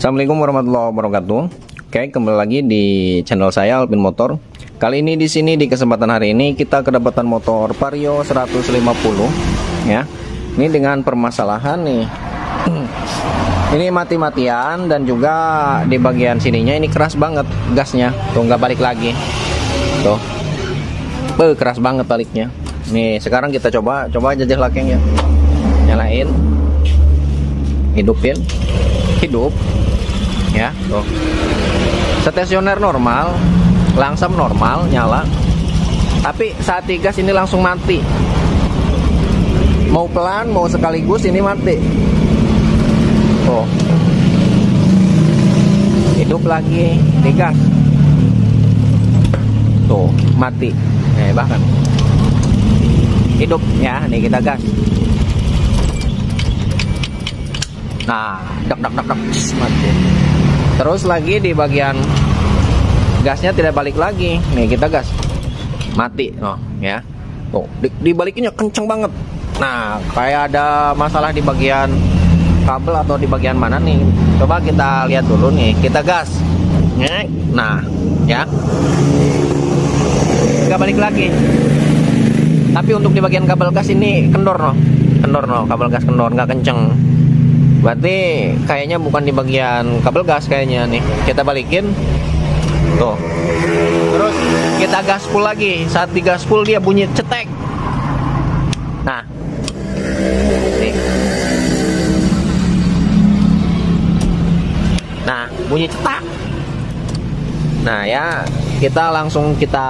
Assalamualaikum warahmatullahi wabarakatuh. Oke, kembali lagi di channel saya Alvin Motor. Kali ini di sini di kesempatan hari ini kita kedapatan motor Vario 150 ya. Ini dengan permasalahan nih. Ini mati-matian dan juga di bagian sininya ini keras banget gasnya. Tuh nggak balik lagi. Tuh. Keras banget baliknya. Nih, sekarang kita coba jajah lakeng ya. Nyalain. Hidupin. Hidup. Ya, tuh. Stasioner normal, langsam normal, nyala. Tapi saat digas ini langsung mati. Mau pelan, mau sekaligus ini mati. Tuh. Hidup lagi, digas. Tuh, mati. Bahkan hidup ya, nih kita gas. Nah, dak mati. Terus lagi di bagian gasnya tidak balik lagi. Nih kita gas. Mati, oh ya. Tuh, dibalikinnya kenceng banget. Nah, kayak ada masalah di bagian kabel atau di bagian mana nih. Coba kita lihat dulu nih. Kita gas. Nah, ya. Nggak balik lagi. Tapi untuk di bagian kabel gas ini kendor no. Kabel gas kendor, nggak kenceng. Berarti kayaknya bukan di bagian kabel gas kayaknya nih. Kita balikin. Tuh. Terus kita gas full lagi. Saat digas full dia bunyi cetek. Nah. Nih. Nah, bunyi cetak. Nah, ya, kita langsung kita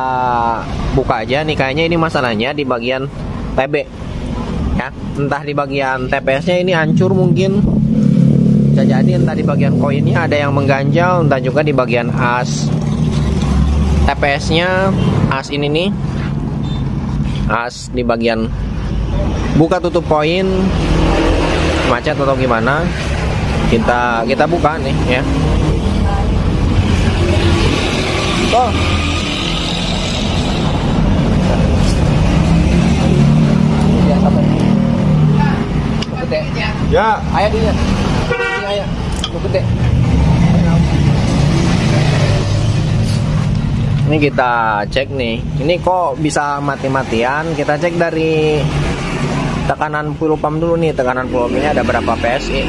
buka aja nih. Kayaknya ini masalahnya di bagian TB. Ya, entah di bagian TPS-nya ini hancur mungkin. Bisa jadi entah di bagian koinnya ada yang mengganjal, entah juga di bagian as TPS-nya, as ini nih, as di bagian buka tutup koin macet atau gimana. Kita buka nih ya. Oh. Ya, ayah dia. Ayah, gede. Ini kita cek nih. Ini kok bisa mati-matian? Kita cek dari tekanan fuel pump dulu nih. Tekanan fuel pumpnya ada berapa PSI?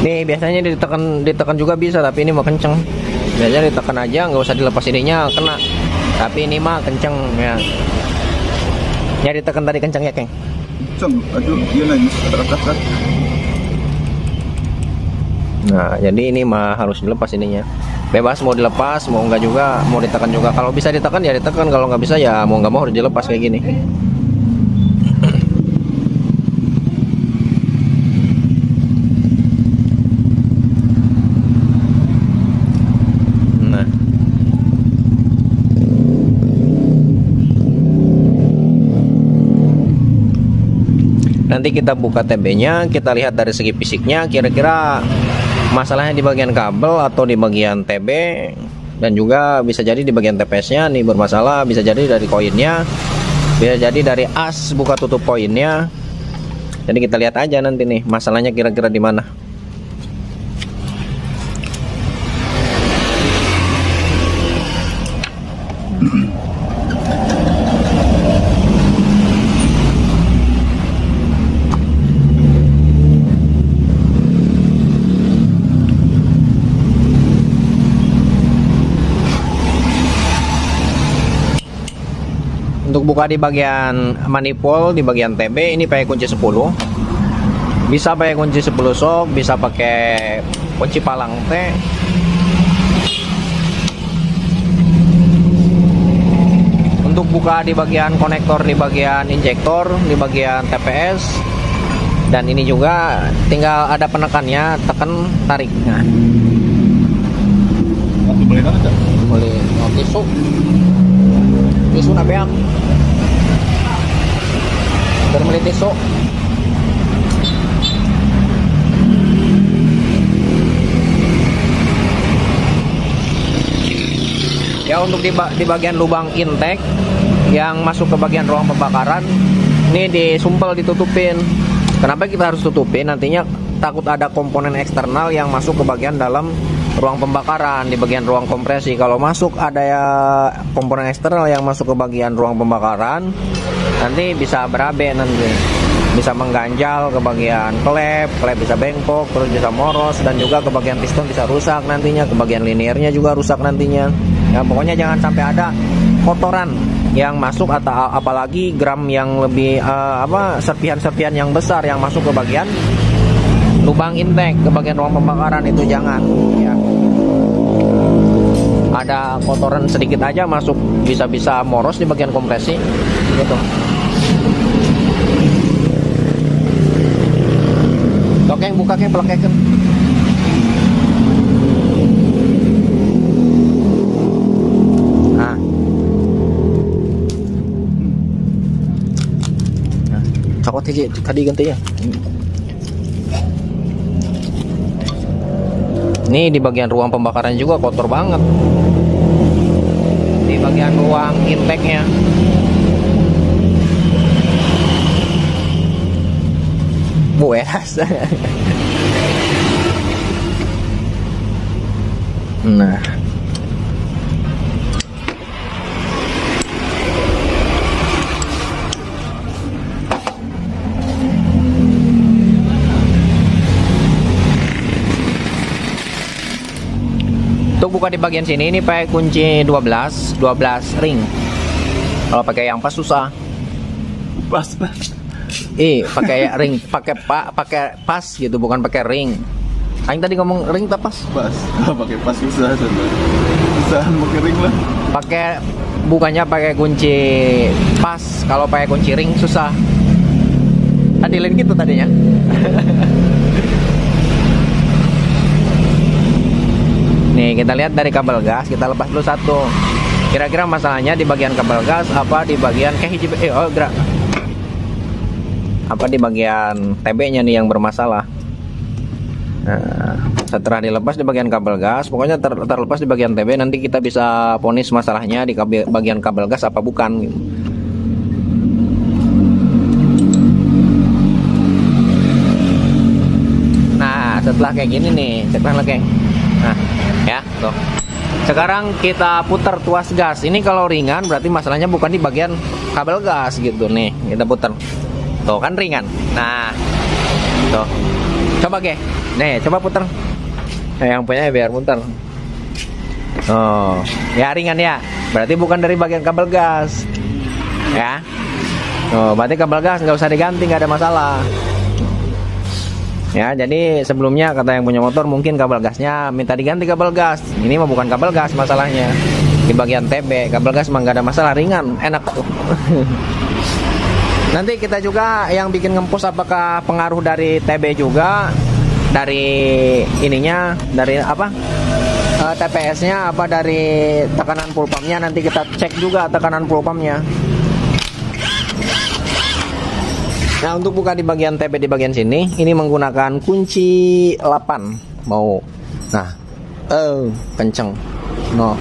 Nih biasanya ditekan juga bisa, tapi ini mah kenceng. Biasanya ditekan aja, nggak usah dilepas ininya kena. Tapi ini mah kenceng ya. Ya ditekan tadi kenceng ya, Keng. Kenceng, aduh dia nangis kata-kata. Nah, jadi ini mah harus dilepas ininya. Bebas mau dilepas, mau nggak juga, mau ditekan juga. Kalau bisa ditekan ya ditekan, kalau nggak bisa ya mau nggak mau harus dilepas kayak gini. Nanti kita buka TB-nya, kita lihat dari segi fisiknya kira-kira masalahnya di bagian kabel atau di bagian TB, dan juga bisa jadi di bagian TPS-nya nih bermasalah, bisa jadi dari koinnya, bisa jadi dari as buka tutup koinnya. Jadi kita lihat aja nanti nih masalahnya kira-kira di mana. Untuk buka di bagian manifold, di bagian TB ini pakai kunci 10. Bisa pakai kunci 10 sok, bisa pakai kunci palang T. Untuk buka di bagian konektor, di bagian injektor, di bagian TPS. Dan ini juga tinggal ada penekannya, tekan, tarik. Nah. Boleh tisu. Tisu nabeak. Termeli tisu. Ya, untuk di bagian lubang intake yang masuk ke bagian ruang pembakaran ini disumpel, ditutupin. Kenapa kita harus tutupin? Nantinya takut ada komponen eksternal yang masuk ke bagian dalam ruang pembakaran, di bagian ruang kompresi. Kalau masuk ada ya komponen eksternal yang masuk ke bagian ruang pembakaran, nanti bisa berabe, nanti bisa mengganjal ke bagian klep bisa bengkok, terus bisa moros, dan juga ke bagian piston bisa rusak nantinya, ke bagian liniernya juga rusak nantinya. Ya, pokoknya jangan sampai ada kotoran yang masuk, atau apalagi gram yang lebih serpihan-serpihan yang besar yang masuk ke bagian lubang intake, ke bagian ruang pembakaran, itu jangan ya. Ada kotoran sedikit aja masuk, bisa moros di bagian kompresi gitu. Oke, buka ke pelekeken. Nah, cokot aja tadi gantinya. Ini di bagian ruang pembakaran juga kotor banget. Di bagian ruang intake-nya. Bueras. Nah. Untuk buka di bagian sini ini pakai kunci 12 ring. Kalau pakai yang pas susah. Pas. Pakai ring, pakai pas gitu, bukan pakai ring. Aing tadi ngomong ring tak pas? Pas. Pakai pas susah sebenarnya. Susahan pakai ring lah. Bukannya pakai kunci pas, kalau pakai kunci ring susah. Adilin gitu tadinya. Nih, kita lihat dari kabel gas, kita lepas dulu satu. Kira-kira masalahnya di bagian kabel gas apa di bagian gerak? Apa di bagian TB-nya nih yang bermasalah? Nah, setelah dilepas di bagian kabel gas, pokoknya terlepas di bagian TB, nanti kita bisa vonis masalahnya di bagian kabel gas apa bukan gitu. Nah, setelah kayak gini nih, setelah kayak nah, ya, tuh. Sekarang kita putar tuas gas. Ini kalau ringan berarti masalahnya bukan di bagian kabel gas gitu nih. Kita putar. Tuh kan ringan. Nah, tuh. Coba ke. Nih, coba putar. Nah, yang punya biar putar. Oh, ya ringan ya. Berarti bukan dari bagian kabel gas. Ya. Oh, berarti kabel gas nggak usah diganti, nggak ada masalah. Ya, jadi sebelumnya kata yang punya motor mungkin kabel gasnya minta diganti kabel gas. Ini mah bukan kabel gas masalahnya. Di bagian TB, kabel gas mah nggak ada masalah, ringan, enak tuh. Nanti kita juga yang bikin ngempus apakah pengaruh dari TB juga, dari ininya, dari apa? TPS-nya apa dari tekanan full pump-nya, nanti kita cek juga tekanan full pump-nya. Nah, untuk buka di bagian TB di bagian sini, ini menggunakan kunci 8. Mau. Nah. Kenceng. No.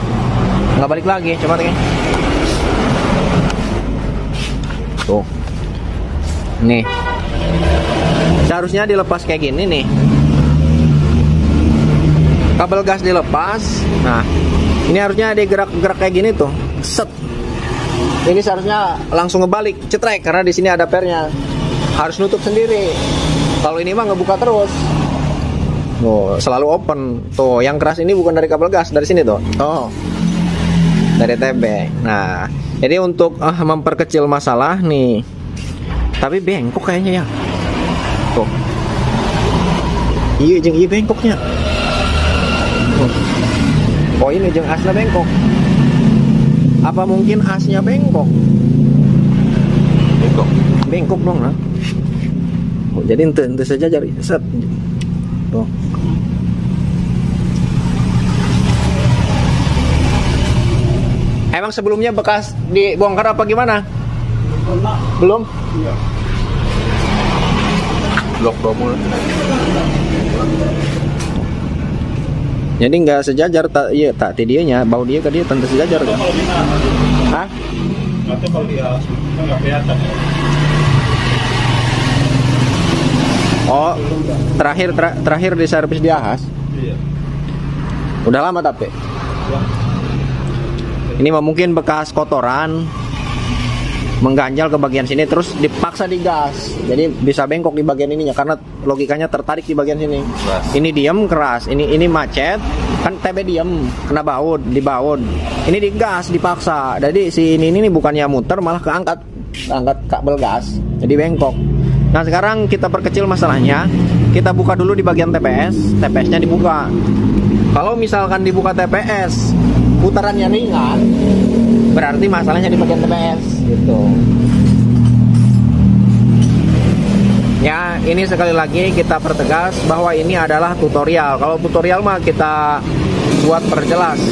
Nggak balik lagi, coba lagi. Tuh. Nih. Seharusnya dilepas kayak gini nih. Kabel gas dilepas. Nah, ini harusnya digerak-gerak kayak gini tuh. Set. Ini seharusnya langsung ngebalik, cetrek, karena di sini ada pernya. Harus nutup sendiri. Kalau ini mah ngebuka terus. Tuh, selalu open. Tuh, yang keras ini bukan dari kabel gas, dari sini tuh. Oh. Dari TB. Nah, jadi untuk memperkecil masalah nih. Tapi bengkok kayaknya ya. Tuh. Iya, jeung ieu bengkoknya. Oh, ini jeung asnya bengkok. Apa mungkin asnya bengkok? Bengkok dong, nah. Oh, jadi ente saja jari set. Tuh. Emang sebelumnya bekas dibongkar apa gimana? Belum? Iya. Blok 20. Jadi nggak sejajar, tak iya tak tidianya bau dia ke dia tentu sejajar kan? Hah? Atau kalau dia nggak kelihatan. Oh, terakhir di servis di Ahas. Iya. Udah lama tapi. Ini mungkin bekas kotoran mengganjal ke bagian sini terus dipaksa digas. Jadi bisa bengkok di bagian ininya karena logikanya tertarik di bagian sini. Keras. Ini diem keras, ini macet, kan TB diem, kena baut, dibaut. Ini digas dipaksa. Jadi si ini bukannya muter malah angkat kabel gas. Jadi bengkok. Nah, sekarang kita perkecil masalahnya. Kita buka dulu di bagian TPS. TPS-nya dibuka. Kalau misalkan dibuka TPS, putarannya ringan, berarti masalahnya di bagian TPS gitu. Ya, ini sekali lagi kita pertegas bahwa ini adalah tutorial. Kalau tutorial mah kita buat perjelas.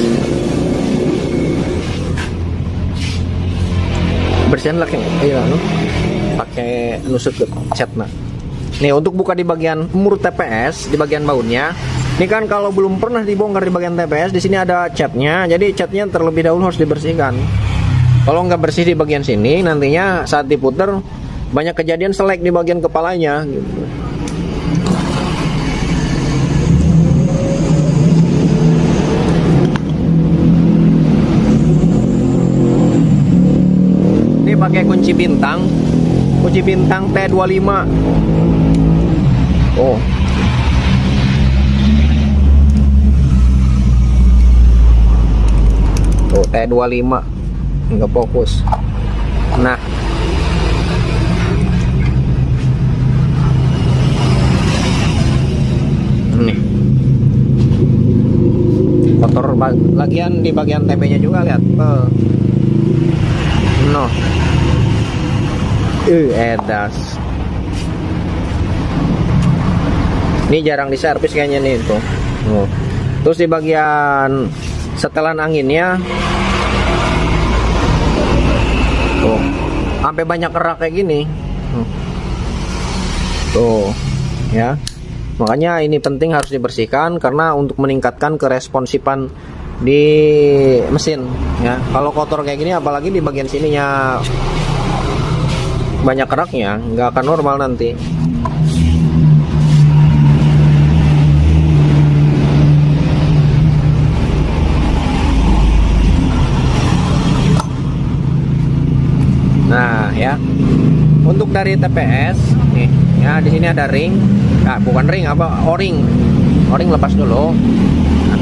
Bersihan lagi, iya, pakai nusuk ke cat nah. Nih untuk buka di bagian mur TPS, di bagian bautnya. Ini kan kalau belum pernah dibongkar di bagian TPS, di sini ada catnya. Jadi catnya terlebih dahulu harus dibersihkan. Kalau nggak bersih di bagian sini, nantinya saat diputer banyak kejadian selek di bagian kepalanya. Gitu. Ini pakai kunci bintang T25. Oh. Tuh T25 nggak fokus. Nah, nih kotor lagian di bagian TB nya juga, lihat. No. Edas. Ini jarang diservis kayaknya nih itu. Terus di bagian setelan anginnya tuh sampai banyak kerak kayak gini. Tuh ya, makanya ini penting harus dibersihkan karena untuk meningkatkan keresponsifan di mesin ya. Kalau kotor kayak gini apalagi di bagian sininya banyak keraknya, nggak akan normal nanti. Nah ya, untuk dari TPS nih ya, di sini ada ring, nah bukan ring apa, o-ring lepas dulu. Nah,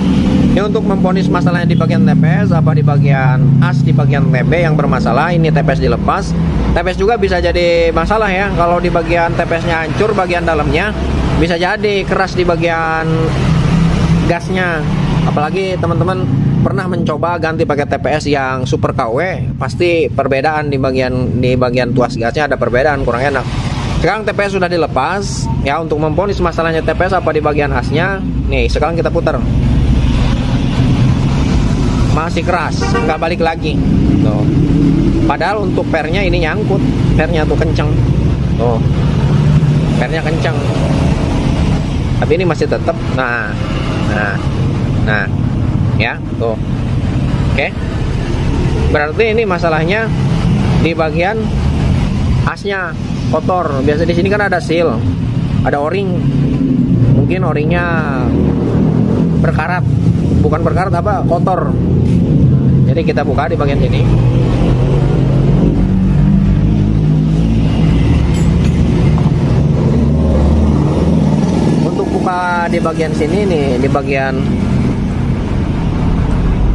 ini untuk memponis masalahnya di bagian TPS apa di bagian as, di bagian TB yang bermasalah. Ini TPS dilepas. TPS juga bisa jadi masalah ya, kalau di bagian TPS-nya hancur, bagian dalamnya bisa jadi keras di bagian gasnya. Apalagi teman-teman pernah mencoba ganti pakai TPS yang super KW, pasti perbedaan di bagian tuas gasnya ada perbedaan, kurang enak. Sekarang TPS sudah dilepas ya, untuk memponis masalahnya TPS apa di bagian asnya. Nih sekarang kita putar, masih keras, nggak balik lagi tuh. Padahal untuk pernya ini nyangkut, pernya tuh kenceng tuh, pernya kenceng, tapi ini masih tetap. Nah ya tuh. Oke, berarti ini masalahnya di bagian asnya kotor. Biasa di sini kan ada seal, ada o-ring, mungkin o-ringnya berkarat, bukan berkarat apa, kotor. Jadi kita buka di bagian sini. Untuk buka di bagian sini nih,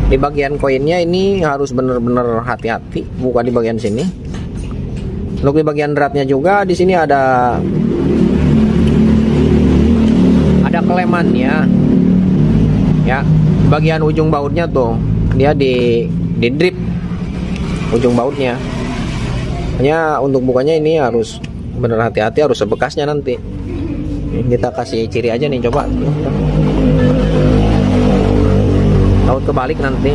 di bagian koinnya ini harus benar-benar hati-hati buka di bagian sini. Untuk di bagian dratnya juga di sini ada kelemannya ya. Bagian ujung bautnya tuh dia di drip ujung bautnya. Hanya untuk bukanya ini harus benar hati-hati, harus sebekasnya nanti. Kita kasih ciri aja nih, coba. Laut kebalik nanti.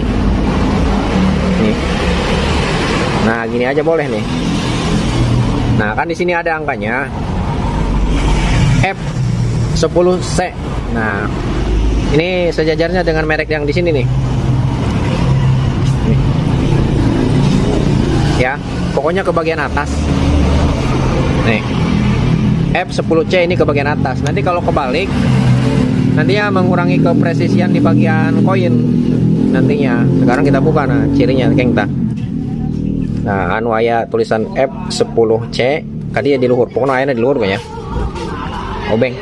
Nih. Nah, gini aja boleh nih. Nah, kan di sini ada angkanya F10C. Nah, ini sejajarnya dengan merek yang di sini nih. Nih. Ya, pokoknya ke bagian atas. Nih. F10C ini ke bagian atas. Nanti kalau kebalik, nantinya mengurangi kepresisian di bagian koin nantinya. Sekarang kita buka nah cirinya keng ta. Nah, anu aya tulisan F10C, tadi ya di luhur. Pokoknya ayana di luhur ya. Obeng.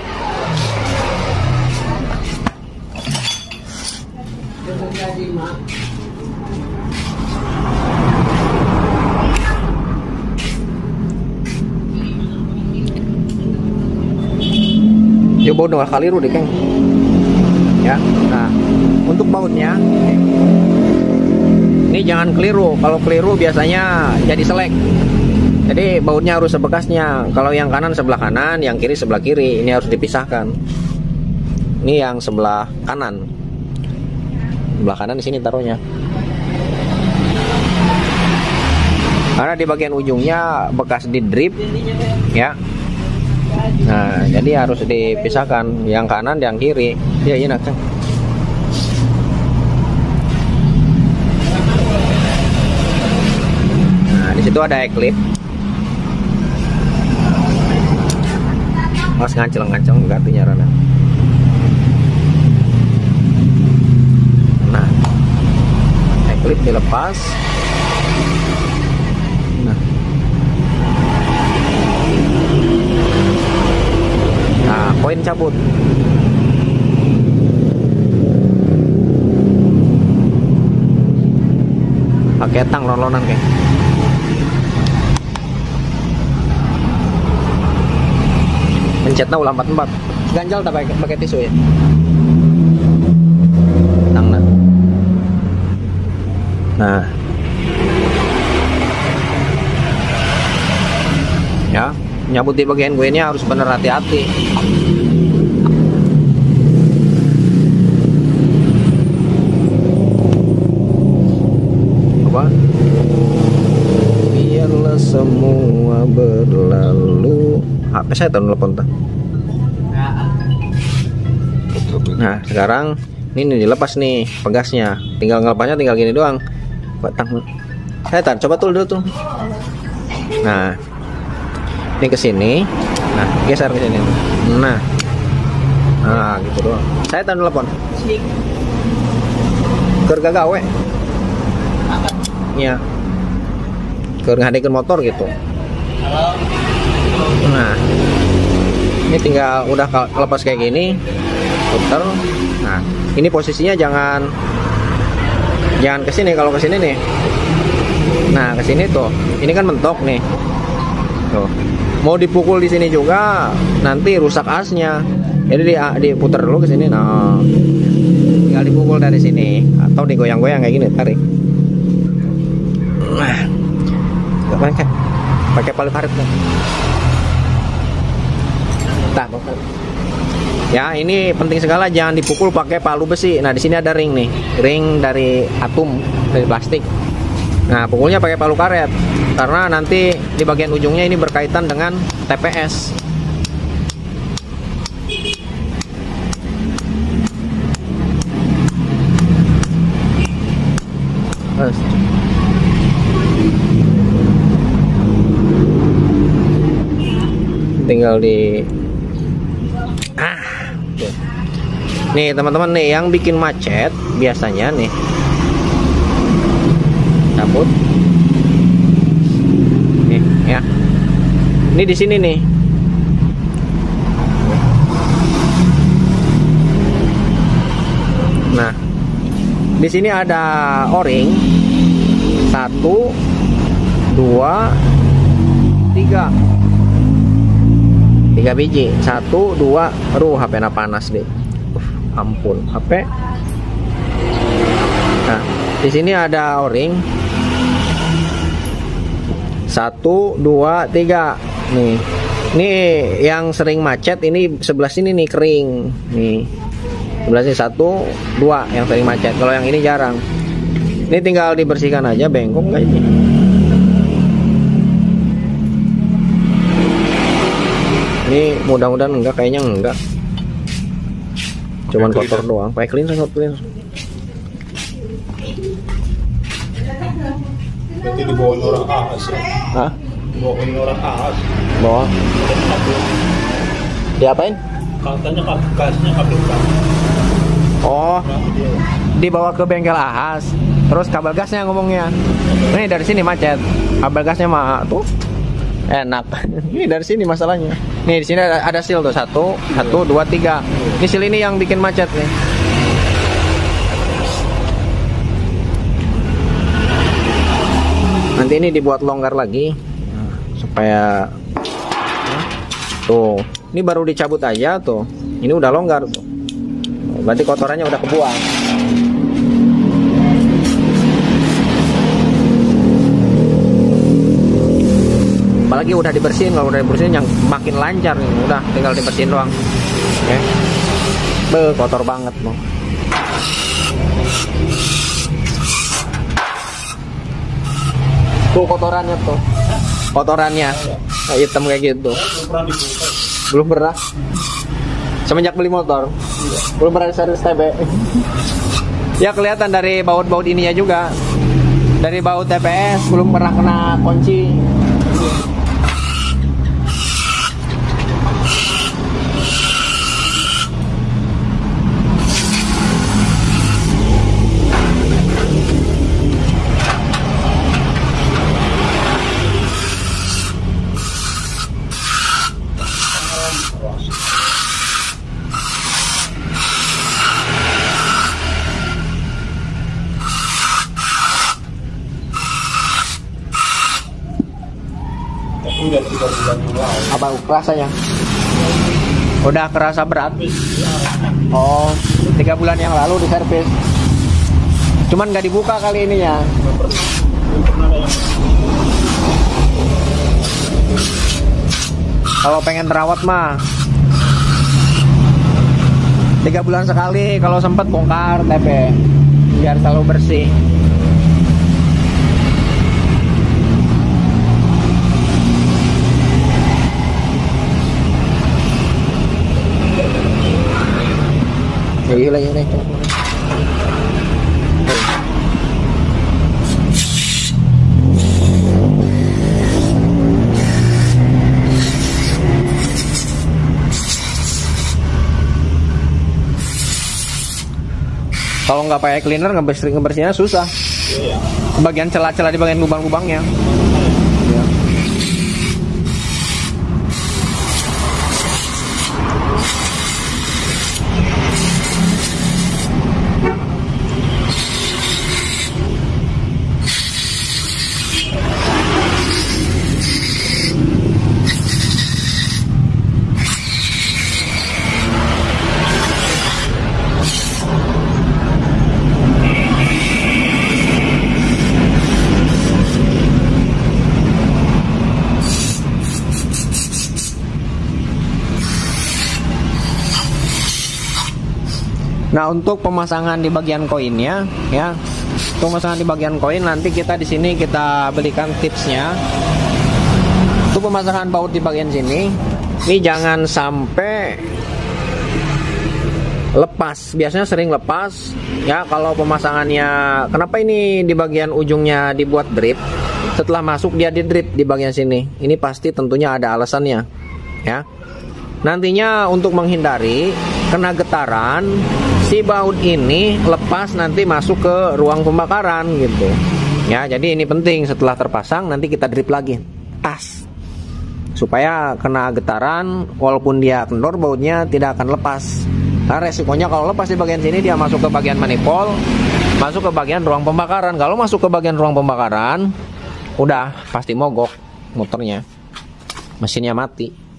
Coba dong kali deh keng. Ya. Nah, untuk bautnya ini jangan keliru. Kalau keliru biasanya jadi selek. Jadi bautnya harus sebekasnya. Kalau yang kanan sebelah kanan, yang kiri sebelah kiri. Ini harus dipisahkan. Ini yang sebelah kanan. Sebelah kanan di sini taruhnya. Karena di bagian ujungnya bekas di drip, ya. Nah, jadi harus dipisahkan yang kanan, yang kiri. Ya, enak kan? Nah, di situ ada eklip. Mas ngancel gantinya Rana. Nah, eklip dilepas. Nah, koin cabut. Pakai tang lolonan kayak. Pencetnya ulah 44. Ganjal tak pakai tisu ya. Tang nah. Nah. Ya, nyabut di bagian gue ini harus bener hati-hati. Apa? Biarlah semua berlalu. HP saya tahun telepon tak. Nah, sekarang ini dilepas nih pegasnya. Tinggal ngelepasnya tinggal gini doang. Batang. Saya coba dulu tuh. Nah, ini ke sini. Nah, geser ke sini. Nah, gitu doang. Saya tahu telepon. Keur gawe. Iya. Keur ngadekeun motor gitu. Nah, ini tinggal udah lepas kayak gini. Putar. Nah, ini posisinya jangan ke sini. Kalau ke sini nih. Nah, ke sini tuh. Ini kan mentok nih. Tuh. Mau dipukul di sini juga nanti rusak asnya. Jadi diputar dulu ke sini. Nah, tinggal dipukul dari sini atau digoyang-goyang kayak gini, tarik. Nah, pakai palu karet kan. Ya, ini penting sekali, jangan dipukul pakai palu besi. Nah, di sini ada ring nih, ring dari atum, dari plastik. Nah, pukulnya pakai palu karet karena nanti di bagian ujungnya ini berkaitan dengan TPS. Tinggal di nih teman-teman nih yang bikin macet biasanya nih cabut nih ya, ini di sini nih. Nah, di sini ada o-ring 1, 2, 3 biji. 1, 2, HP na panas deh. Ampun, HP. Nah, di sini ada o-ring 1, 2, 3. Nih. Ini yang sering macet ini sebelah sini nih kering. Nih. Sebelah sini 1, 2 yang sering macet. Kalau yang ini jarang. Ini tinggal dibersihkan aja, bengkok enggak ini. Ini mudah-mudahan enggak, kayaknya enggak. Cuman kotor doang. Pakai cleanser, cleanser. Berarti dibawain orang ahas ya? Hah? Dibawain orang ahas. Bawa. Diapain? Katanya gasnya kabel. Oh, dibawa ke bengkel ahas. Terus kabel gasnya ngomongnya. Ini dari sini macet. Kabel gasnya mah tuh enak. Ini dari sini masalahnya. Nih di sini ada seal tuh 1, 2, 3. Ini seal ini yang bikin macet nih. Nanti ini dibuat longgar lagi supaya tuh. Ini baru dicabut aja tuh. Ini udah longgar tuh. Berarti kotorannya udah kebuang. Apalagi udah dibersihin, kalau udah dibersihin yang makin lancar nih. Udah tinggal dibersihin doang. Oke. Kotor banget loh. Tuh kotorannya tuh. Kotorannya hitam kayak gitu. Belum pernah. Semenjak beli motor. Belum pernah servis TB. Ya kelihatan dari baut-baut ininya juga. Dari baut TPS belum pernah kena kunci. Udah 3 bulan yang lalu. Apa rasanya? Udah kerasa berat? Oh, 3 bulan yang lalu diservis. Cuman nggak dibuka kali ininya. Kalau pengen terawat mah 3 bulan sekali, kalau sempet bongkar TP biar selalu bersih. Gila ini. Kalau nggak pakai cleaner ngebersihnya susah. Bagian celah-celah di bagian lubang-lubangnya. Nah, untuk pemasangan di bagian koinnya, ya, pemasangan di bagian koin nanti kita di sini kita berikan tipsnya. Untuk pemasangan baut di bagian sini, ini jangan sampai lepas. Biasanya sering lepas, ya. Kalau pemasangannya, kenapa ini di bagian ujungnya dibuat drip? Setelah masuk dia di drip di bagian sini. Ini pasti tentunya ada alasannya, ya. Nantinya untuk menghindari kena getaran, si baut ini lepas nanti masuk ke ruang pembakaran gitu. Ya, jadi ini penting setelah terpasang nanti kita drip lagi. Tas. Supaya kena getaran walaupun dia kendor bautnya tidak akan lepas. Karena resikonya kalau lepas di bagian sini dia masuk ke bagian manifold, masuk ke bagian ruang pembakaran. Kalau masuk ke bagian ruang pembakaran, udah pasti mogok motornya. Mesinnya mati.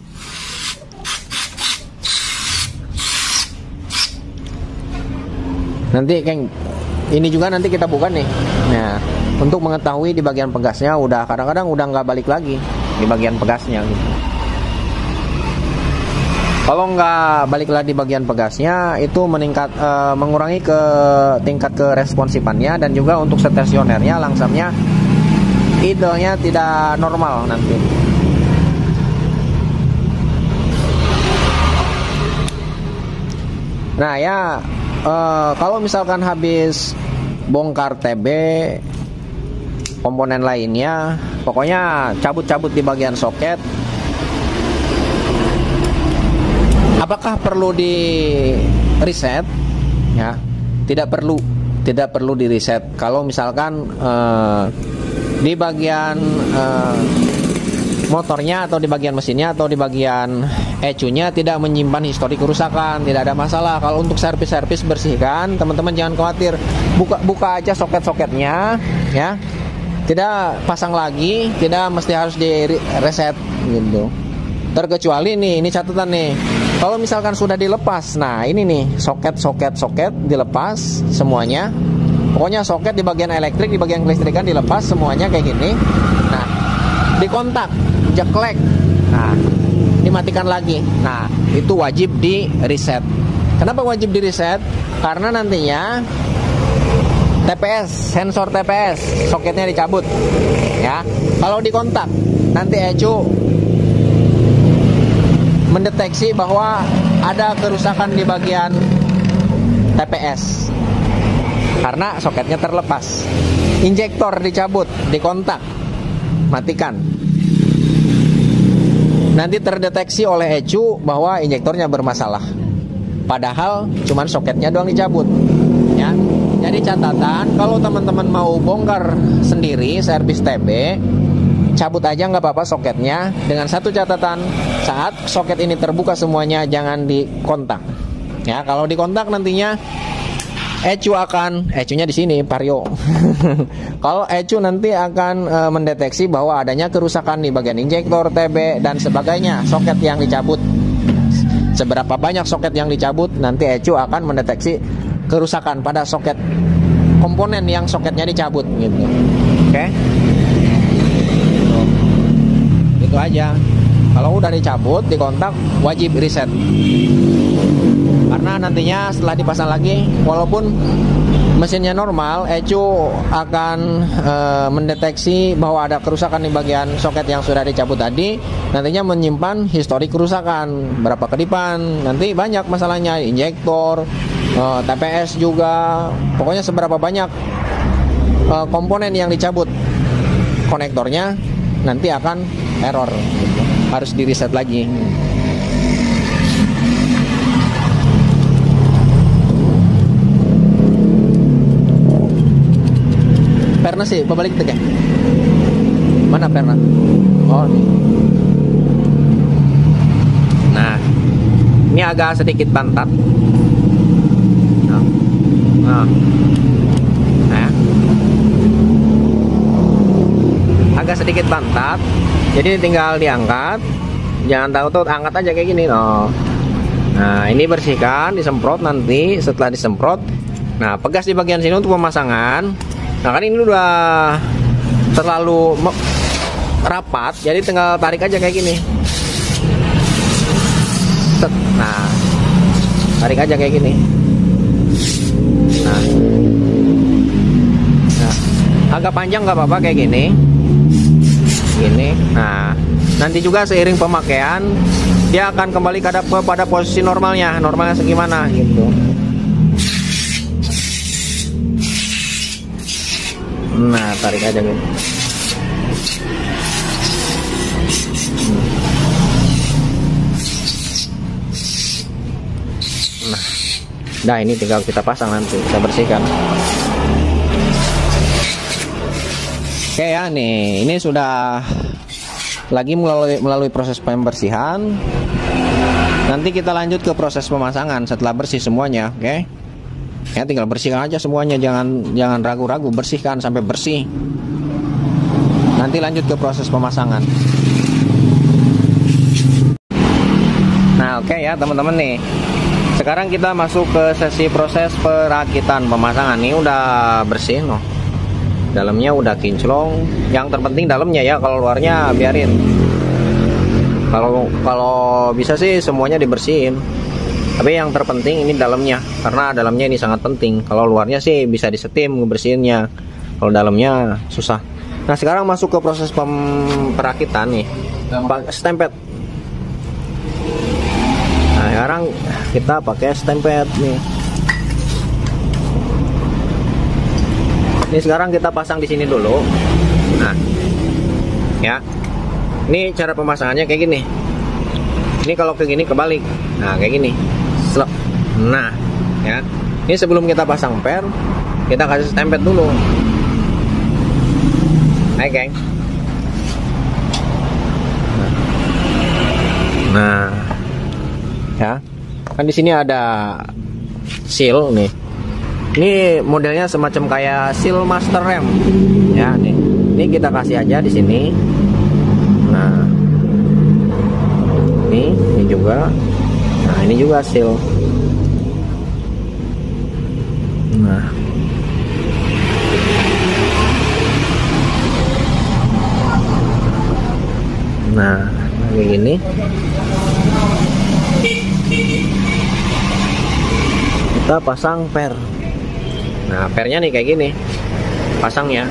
Nanti Keng, ini juga nanti kita buka nih. Nah, untuk mengetahui di bagian pegasnya udah kadang-kadang udah nggak balik lagi di bagian pegasnya gitu. Kalau nggak balik lagi di bagian pegasnya itu mengurangi ke tingkat keresponsifannya dan juga untuk stasionernya langsamnya idenya tidak normal nanti. Nah ya, kalau misalkan habis bongkar TB, komponen lainnya, pokoknya cabut-cabut di bagian soket. Apakah perlu di reset? Ya, tidak perlu di reset. Kalau misalkan di bagian motornya atau di bagian mesinnya atau di bagian ECU-nya tidak menyimpan histori kerusakan, tidak ada masalah. Kalau untuk servis bersihkan, teman-teman jangan khawatir. Buka aja soket-soketnya, ya. Tidak pasang lagi, tidak mesti harus di reset gitu. Terkecuali nih, ini catatan nih. Kalau misalkan sudah dilepas, nah ini nih soket dilepas semuanya. Pokoknya soket di bagian elektrik, di bagian kelistrikan dilepas semuanya kayak gini. Nah, dikontak, jeklek. Nah, dimatikan lagi. Nah, itu wajib di reset. Kenapa wajib di reset? Karena nantinya TPS, sensor TPS, soketnya dicabut. Ya, kalau dikontak, nanti ECU mendeteksi bahwa ada kerusakan di bagian TPS karena soketnya terlepas. Injektor dicabut, dikontak, matikan. Nanti terdeteksi oleh ECU bahwa injektornya bermasalah, padahal cuman soketnya doang dicabut, ya. Jadi catatan, kalau teman-teman mau bongkar sendiri servis TB, cabut aja nggak apa-apa soketnya. Dengan satu catatan, saat soket ini terbuka semuanya jangan dikontak. Ya, kalau dikontak nantinya ECU-nya di sini Vario. Kalau ECU nanti akan mendeteksi bahwa adanya kerusakan di bagian injektor, TB dan sebagainya, soket yang dicabut. Seberapa banyak soket yang dicabut, nanti ECU akan mendeteksi kerusakan pada soket komponen yang soketnya dicabut gitu. Oke. Itu aja. Kalau udah dicabut, dikontak, wajib reset. Karena nantinya setelah dipasang lagi, walaupun mesinnya normal, ECU akan mendeteksi bahwa ada kerusakan di bagian soket yang sudah dicabut tadi. Nantinya menyimpan histori kerusakan, berapa kedipan, nanti banyak masalahnya, injektor, TPS juga. Pokoknya seberapa banyak komponen yang dicabut konektornya, nanti akan error, harus di reset lagi. Perna sih, pabalik tegak. Mana perna? Oh, nih. Nah, ini agak sedikit bantat. Nah. Agak sedikit bantat. Jadi tinggal diangkat. Jangan takut, angkat aja kayak gini loh. Nah, ini bersihkan, disemprot nanti. Setelah disemprot, nah pegas di bagian sini untuk pemasangan. Nah kan ini udah terlalu rapat, jadi tinggal tarik aja kayak gini. Set. Nah, tarik aja kayak gini. Nah, agak panjang nggak apa-apa kayak gini. Gini. Nah, nanti juga seiring pemakaian dia akan kembali pada posisi normalnya segimana gitu. Nah, tarik aja gitu. Nah, ini tinggal kita pasang nanti, kita bersihkan. Oke ya, nih, ini sudah lagi melalui proses pembersihan. Nanti kita lanjut ke proses pemasangan setelah bersih semuanya, oke? Ya, tinggal bersihkan aja semuanya, jangan ragu-ragu, bersihkan sampai bersih. Nanti lanjut ke proses pemasangan. Nah, oke ya teman-teman nih. Sekarang kita masuk ke sesi proses perakitan pemasangan. Ini udah bersih loh. Dalamnya udah kinclong. Yang terpenting dalamnya ya, kalau luarnya biarin. Kalau bisa sih semuanya dibersihin. Tapi yang terpenting ini dalamnya, karena dalamnya ini sangat penting. Kalau luarnya sih bisa disetim ngebersihinnya. Kalau dalamnya susah. Nah, sekarang masuk ke proses perakitan nih. Stempet. Nah, Sekarang kita pakai stempet nih. Ini sekarang kita pasang di sini dulu. Nah, ya. Ini cara pemasangannya kayak gini. Ini kalau kayak gini kebalik. Nah, kayak gini. Slep. Nah, ya. Ini sebelum kita pasang per, kita kasih stempet dulu. Hai, geng. Nah, ya. Kan di sini ada seal nih. Ini modelnya semacam kayak seal master rem. Ya, nih. Ini kita kasih aja di sini. Nah, ini juga. Nah, ini juga seal. Nah, kayak gini. Kita pasang per. Nah, pernya nih kayak gini. Pasangnya.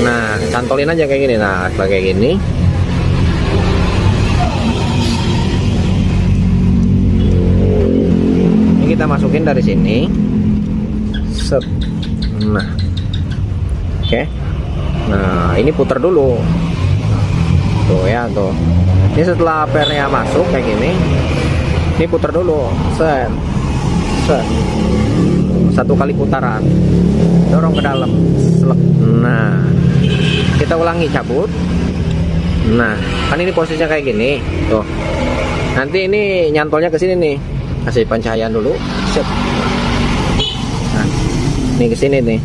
Nah, cantolin aja kayak gini. Nah, setelah kayak gini. Ini kita masukin dari sini. Set. Nah. Oke. Nah, ini putar dulu. Tuh ya, tuh. Ini setelah pernya masuk kayak gini. Ini putar dulu. Set. Set. 1 kali putaran. Dorong ke dalam. Selek. Nah, kita ulangi, cabut. Nah, kan ini posisinya kayak gini. Tuh. Nanti ini nyantolnya ke sini nih. Kasih pencahayaan dulu. Set. Nah, ini ke sini nih.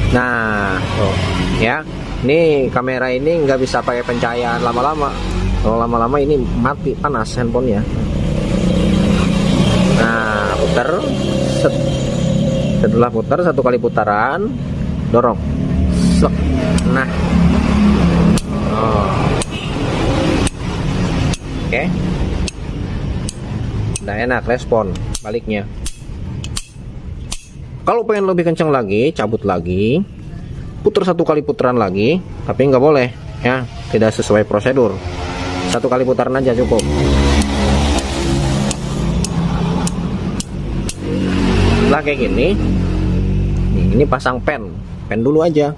Nah, tuh, ya. Ini kamera ini nggak bisa pakai pencahayaan lama-lama. Kalau lama-lama ini mati, panas handphonenya. Nah, putar. Set. Setelah putar 1 kali putaran, dorong. Set. Nah. Oh. Oke. Udah enak respon baliknya. Kalau pengen lebih kencang lagi, cabut lagi, putar 1 kali putaran lagi, tapi nggak boleh, ya, tidak sesuai prosedur. 1 kali putaran aja cukup. Setelah kayak gini, ini pasang pen dulu aja.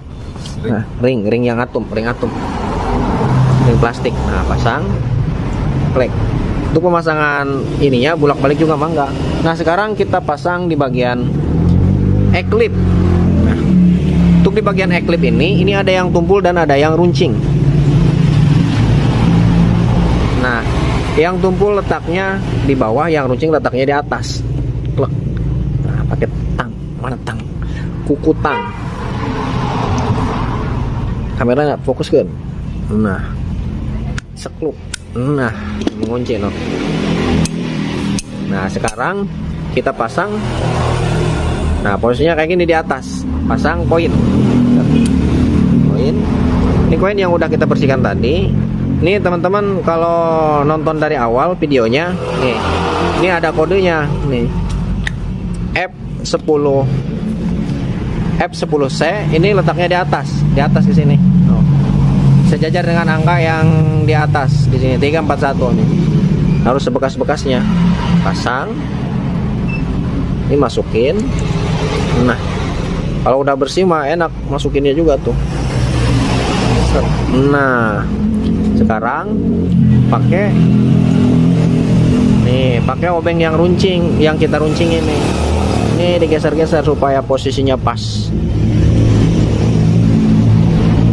Nah, ring yang atom, ring plastik. Nah, pasang, klik. Untuk pemasangan ininya bolak-balik juga mah enggak. Nah, sekarang kita pasang di bagian eklip. Nah, untuk di bagian eklip ini ada yang tumpul dan ada yang runcing. Nah, yang tumpul letaknya di bawah, yang runcing letaknya di atas. Nah, pakai tang, mana tang? Kuku tang. Kameranya fokus kan? Nah, sekluk. Nah, mengunci no. Nah, sekarang kita pasang. Nah, posisinya kayak gini di atas. Pasang koin. Ini koin yang udah kita bersihkan tadi. Ini teman-teman kalau nonton dari awal videonya, nih. Ini ada kodenya, nih. F10C ini letaknya di atas di sini. Oh. Sejajar dengan angka yang di atas di sini 341 nih. Harus sebekas-bekasnya. Pasang. Ini masukin. Nah, kalau udah bersih mah enak masukinnya juga tuh. Nah, sekarang pakai obeng yang runcing, yang kita runcing ini. Ini digeser-geser supaya posisinya pas.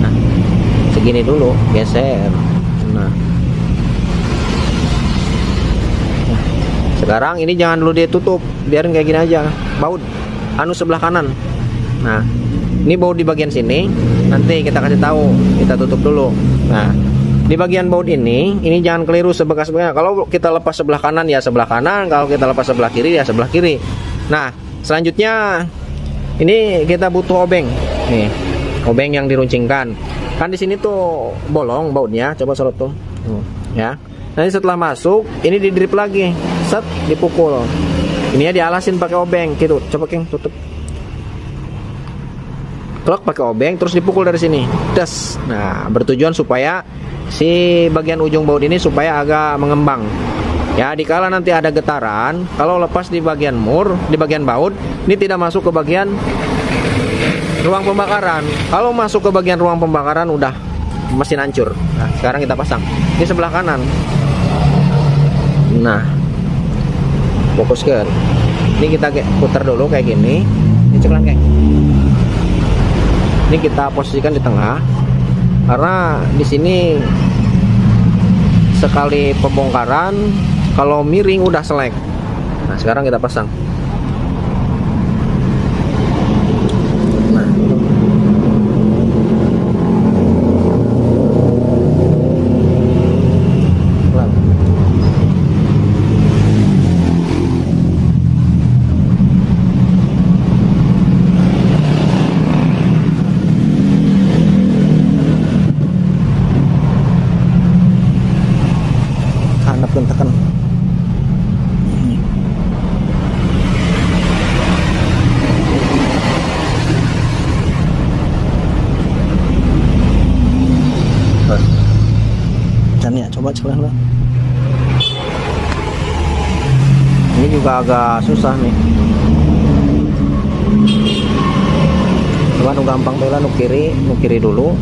Nah, segini dulu, geser. Nah, sekarang ini jangan dulu ditutup, biarin kayak gini aja. Baut, sebelah kanan. Nah, ini baut di bagian sini. Nanti kita kasih tahu, kita tutup dulu. Nah, di bagian baut ini jangan keliru sebekas-bekasnya. Kalau kita lepas sebelah kanan ya sebelah kanan, kalau kita lepas sebelah kiri ya sebelah kiri. Nah, selanjutnya ini kita butuh obeng. Nih, obeng yang diruncingkan. Kan di sini tuh bolong bautnya, coba sorot tuh. Ya. Nanti setelah masuk, ini didrip lagi. Set, dipukul. Ini ya dialasin pakai obeng gitu. Coba King tutup. Klok pakai obeng, terus dipukul dari sini. Das. Nah, bertujuan supaya si bagian ujung baut ini supaya agak mengembang. Ya, dikala nanti ada getaran, kalau lepas di bagian mur, di bagian baut, ini tidak masuk ke bagian ruang pembakaran. Kalau masuk ke bagian ruang pembakaran, udah mesin hancur. Nah, sekarang kita pasang. Ini sebelah kanan. Nah, fokuskan. Ini kita putar dulu kayak gini. Ini ceklan kayak. Ini kita posisikan di tengah. Karena di sini sekali pembongkaran, kalau miring udah selek. Nah, sekarang kita pasang. Tekan. Dan ya, coba lah. Ini juga agak susah nih. Coba gampang tuh lah, nu kiri dulu.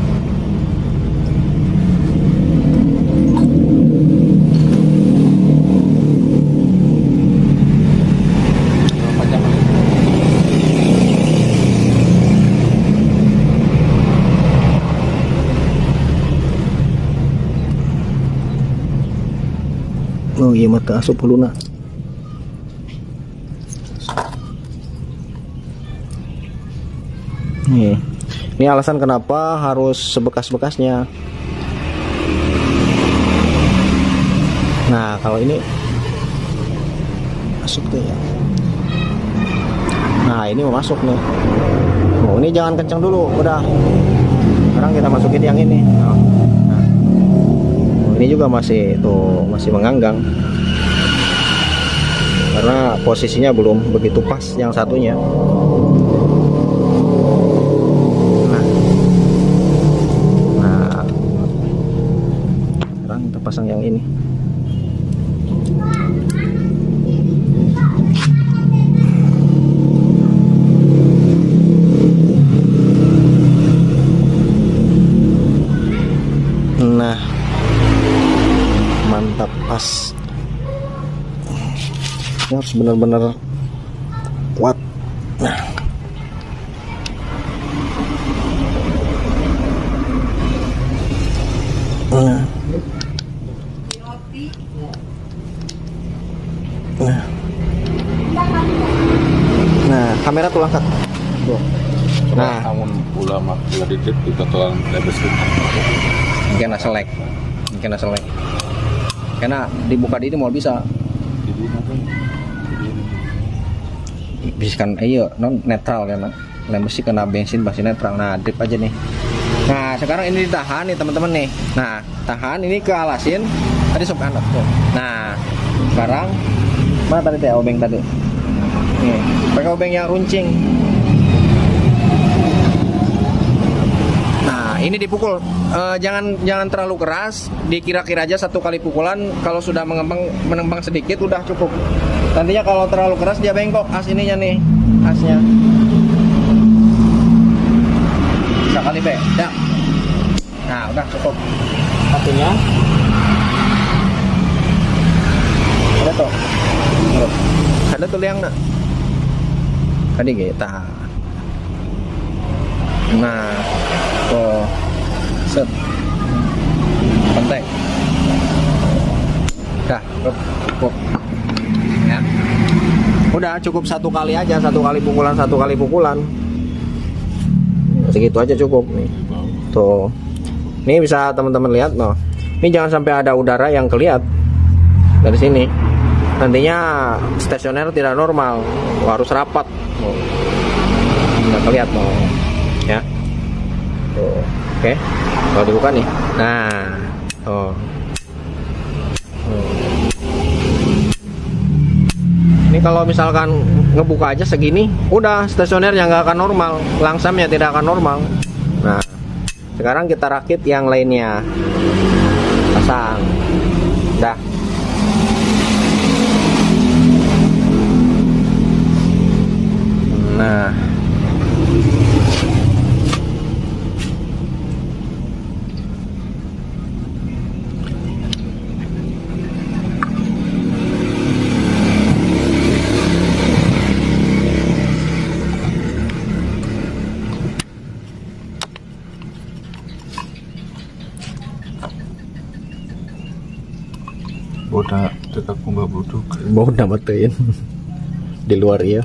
Oh iya, mata asup dulu nak. Ini alasan kenapa harus sebekas-bekasnya. Nah, kalau ini masuk tuh ya. Nah, ini mau masuk nih. Oh, ini jangan kencang dulu, udah. Sekarang kita masukin yang ini. Nah, ini juga masih menganggang karena posisinya belum begitu pas yang satunya. Nah, sekarang kita pasang yang ini. Nah, mantap, pas. Ini harus benar-benar kuat. Nah, kamera tuh angkat. Tuh. Nah, namun ulama pula dikit kita tulang lebes. Mungkin selek. Karena dibuka di ini mau bisa. Bisa kan, iya, non netral karena lem besi kena bensin pasti netral. Nah, drip aja nih. Nah, sekarang ini ditahan nih teman-teman nih. Nah, tahan ini ke alasin. Tadi sok kanan tuh. Nah, sekarang mana tadi teh obeng tadi? Nih, pakai obeng yang runcing. Nah, ini dipukul. Jangan terlalu keras. Dikira-kira aja satu kali pukulan. Kalau sudah mengembang sedikit udah cukup. Nantinya kalau terlalu keras dia bengkok as ininya nih, asnya. Sekali be, ya. Nah, udah cukup. Satunya. Ada tuh. Ada tuh liang nak. Tadi kita. Nah, tuh. Set. Pentek. Dah, cukup. Ya. Udah cukup satu kali aja, satu kali pukulan. Segitu aja cukup nih. Tuh. Ini bisa teman-teman lihat noh. Ini jangan sampai ada udara yang kelihatan dari sini. Nantinya stasioner tidak normal, harus rapat. Nggak kelihatan noh. Ya. Tuh. Oke. Kalau dibuka nih. Nah. Tuh. Ini kalau misalkan ngebuka aja segini, udah stasionernya nggak akan normal, langsamnya tidak akan normal. Nah, sekarang kita rakit yang lainnya, pasang, dah. Nah, Boda tetap nggak buduk. mau udah matiin di luar ya.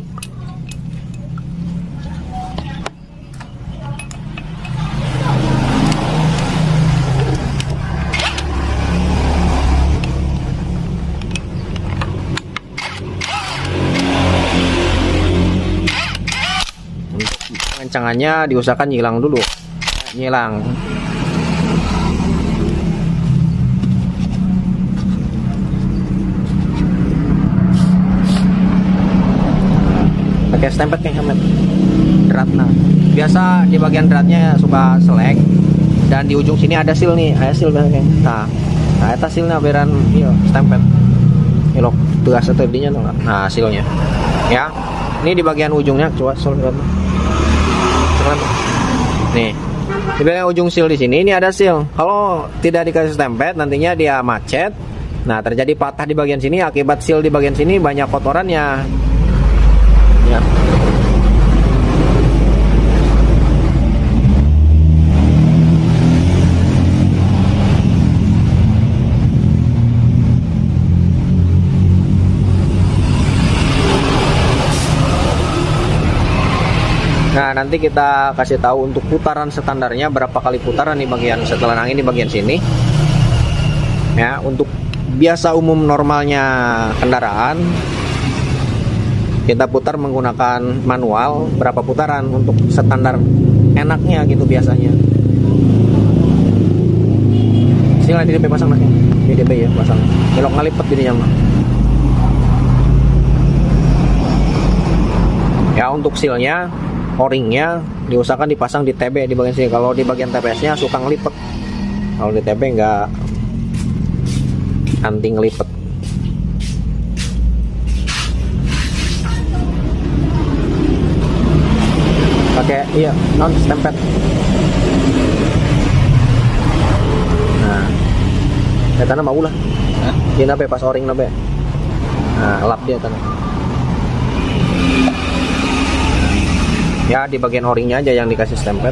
Kencangannya diusahakan nyilang dulu, nyilang. Pakai stempet kayak helmet dratnya. Biasa di bagian dratnya suka selek, dan di ujung sini ada seal nih, ada seal biasanya. Nah itu sealnya beran, iya stempet. Ilok tugas atau dinya nggak? Nah sealnya, ya. Ini di bagian ujungnya, coba soalnya. Nih, di bagian ujung seal di sini ini ada seal. Kalau tidak dikasih stempet, nantinya dia macet. Nah terjadi patah di bagian sini akibat seal di bagian sini banyak kotorannya. Ya. Nah nanti kita kasih tahu untuk putaran standarnya berapa kali putaran di bagian setelan angin di bagian sini. Ya, untuk biasa umum normalnya kendaraan kita putar menggunakan manual berapa putaran untuk standar enaknya gitu biasanya. Sini di DP pasang lagi, di DP ya pasang. Belok ngalipet jadinya mah. Ya untuk sealnya, o-ringnya diusahakan dipasang di TB di bagian sini. Kalau di bagian TPS-nya suka ngelipet. Kalau di TB nggak anti ngelipet. Pakai iya non stempet. Nah, tanah mau lah. Dia nabe pas o-ring nabe. Nah, lap dia tanah. Ya di bagian o-ringnya aja yang dikasih stempet.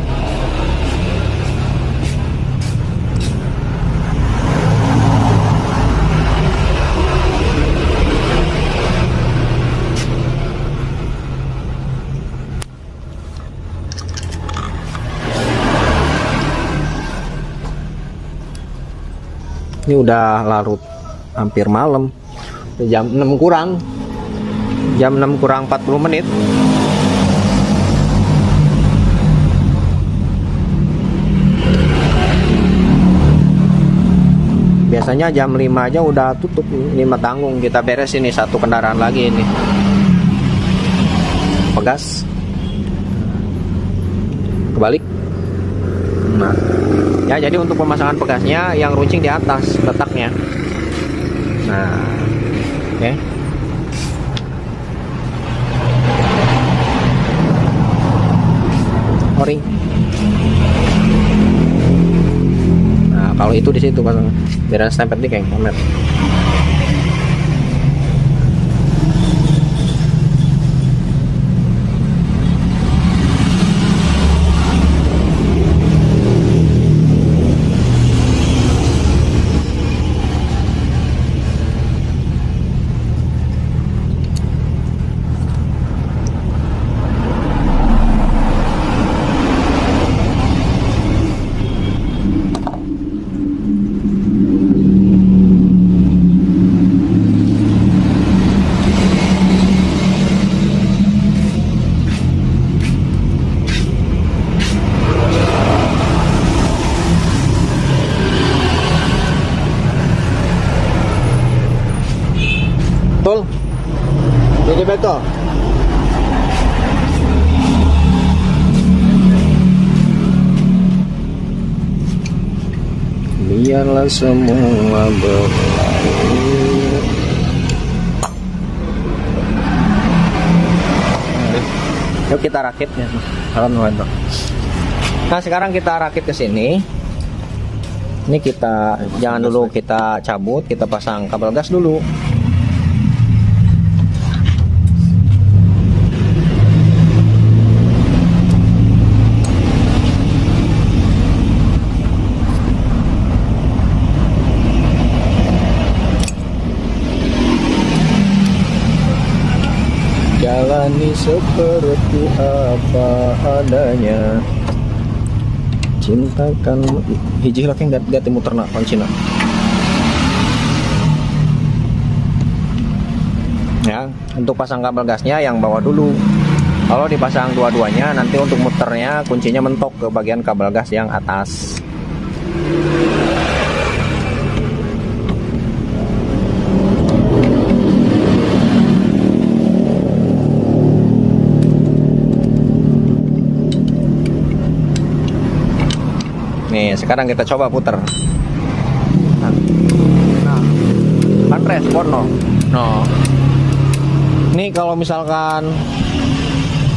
Ini udah larut hampir malam, jam 6 kurang, jam 6 kurang 40 menit. Biasanya jam 5 aja udah tutup, 5 tanggung. Kita beres ini satu kendaraan lagi ini. Pegas. Kebalik. Nah, ya jadi untuk pemasangan pegasnya yang runcing di atas letaknya. Nah, oke. O-ring. Nah, kalau itu di situ pasang. Biar stempel di kayak helmet. Betul. Jadi betul. Biarlah semua berlalu. Yuk kita rakit ya. Nah sekarang kita rakit ke sini. Ini kita jangan dulu kita cabut, kita pasang kabel gas dulu. Jalani seperti apa adanya. Cintakan hiji laki nggak timur ternak Cina. Ya, untuk pasang kabel gasnya yang bawah dulu. Kalau dipasang dua-duanya nanti untuk muternya kuncinya mentok ke bagian kabel gas yang atas. Nih, sekarang kita coba puter. Nah, kan respon no. Nih kalau misalkan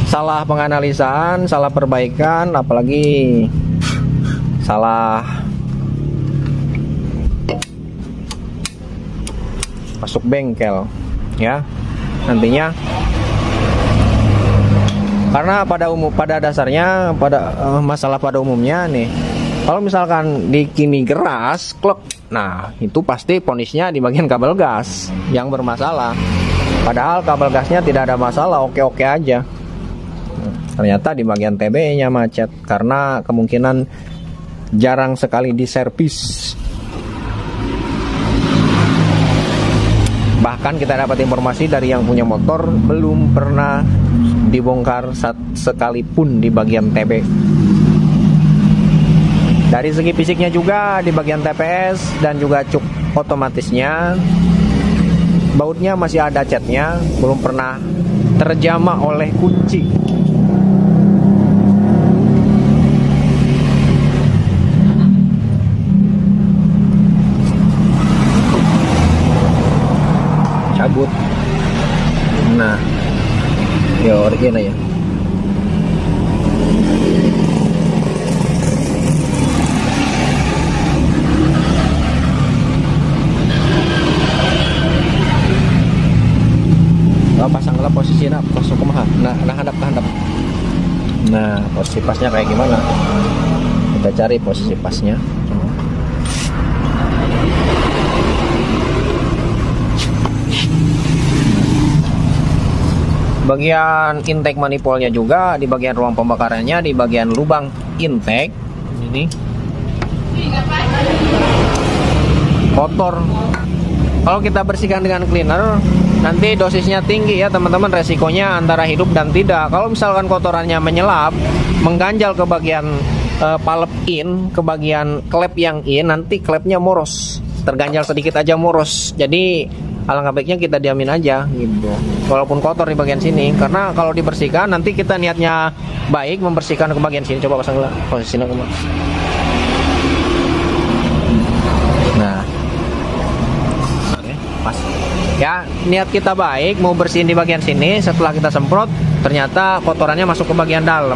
salah penganalisaan, salah perbaikan, apalagi salah masuk bengkel, ya nantinya. Karena pada dasarnya masalah pada umumnya nih. Kalau misalkan di kini geras, klek, nah itu pasti ponisnya di bagian kabel gas yang bermasalah. Padahal kabel gasnya tidak ada masalah, oke-oke aja. Ternyata di bagian TB-nya macet karena kemungkinan jarang sekali diservis. Bahkan kita dapat informasi dari yang punya motor belum pernah dibongkar sekalipun di bagian TB. Dari segi fisiknya juga di bagian TPS dan juga cuk otomatisnya bautnya masih ada catnya, belum pernah terjamah oleh kunci. Cabut. Nah, ya original ya. Pasanglah posisinya pas kumaha. Nah hadap. Nah, posisi pasnya kayak gimana? Kita cari posisi pasnya. Bagian intake manifoldnya juga di bagian ruang pembakarannya, di bagian lubang intake ini kotor. Kalau kita bersihkan dengan cleaner nanti dosisnya tinggi ya teman-teman, resikonya antara hidup dan tidak. Kalau misalkan kotorannya menyelap, mengganjal ke bagian palep in, ke bagian klep yang in, nanti klepnya moros, terganjal sedikit aja moros. Jadi alangkah baiknya kita diamin aja gitu, walaupun kotor di bagian sini. Karena kalau dibersihkan nanti kita niatnya baik membersihkan ke bagian sini. Coba pasang posisinya kemana. Nah, oke, pas. Ya, niat kita baik mau bersihin di bagian sini, setelah kita semprot ternyata kotorannya masuk ke bagian dalam.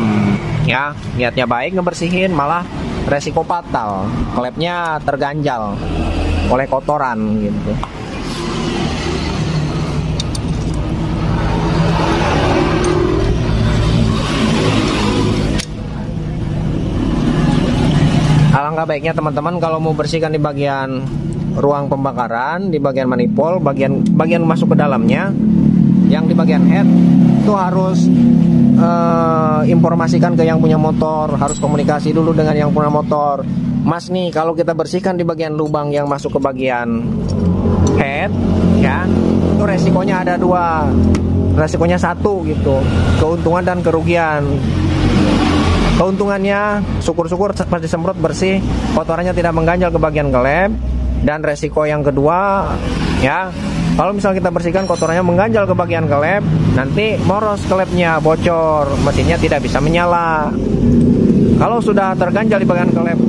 Ya, niatnya baik ngebersihin malah resiko fatal. Klepnya terganjal oleh kotoran gitu. Alangkah baiknya teman-teman kalau mau bersihkan di bagian ruang pembakaran, di bagian manifold, bagian masuk ke dalamnya, yang di bagian head itu harus informasikan ke yang punya motor, harus komunikasi dulu dengan yang punya motor. Mas nih, kalau kita bersihkan di bagian lubang yang masuk ke bagian head, ya itu resikonya ada dua, resikonya satu gitu, keuntungan dan kerugian. Keuntungannya syukur-syukur pas disemprot bersih, kotorannya tidak mengganjal ke bagian klep. Dan resiko yang kedua, ya Kalau misalnya kita bersihkan kotorannya mengganjal ke bagian klep, nanti moros klepnya, bocor, mesinnya tidak bisa menyala. Kalau sudah terganjal di bagian klep,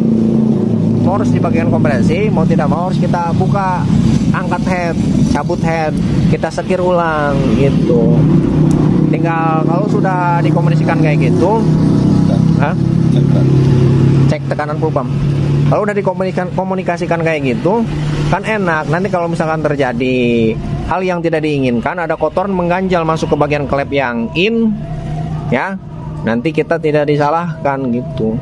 moros di bagian kompresi, mau tidak mau harus kita buka, angkat head, cabut head, kita sekir ulang gitu. Tinggal kalau sudah dikomunikasikan kayak gitu, cek tekanan full pump. Kalau udah dikomunikasikan kayak gitu, kan enak. Nanti kalau misalkan terjadi hal yang tidak diinginkan, ada kotoran mengganjal masuk ke bagian klep yang in, ya, nanti kita tidak disalahkan gitu.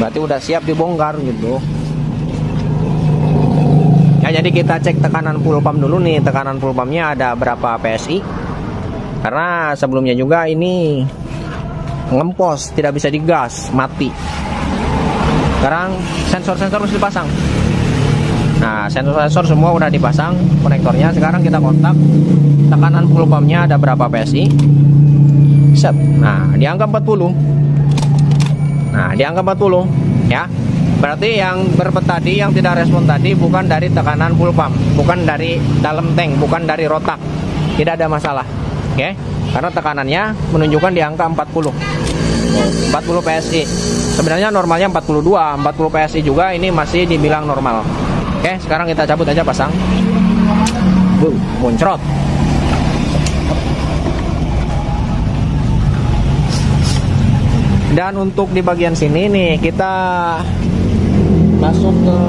Berarti udah siap dibongkar gitu. Ya, jadi kita cek tekanan full pump dulu nih. Tekanan full pumpnya ada berapa PSI? Karena sebelumnya juga ini ngempos, tidak bisa digas, mati. Sekarang sensor-sensor harus dipasang. Nah, sensor-sensor semua udah dipasang konektornya. Sekarang kita kontak tekanan full pumpnya ada berapa PSI. Set. Nah, di angka 40. Nah, di angka 40 ya. Berarti yang berpet tadi, yang tidak respon tadi bukan dari tekanan full pump, bukan dari dalam tank, bukan dari rotak. Tidak ada masalah. Oke. Karena tekanannya menunjukkan di angka 40 PSI. Sebenarnya normalnya 42 PSI juga, ini masih dibilang normal. Oke, sekarang kita cabut aja, pasang. Muncrot. Dan untuk di bagian sini nih, kita masuk ke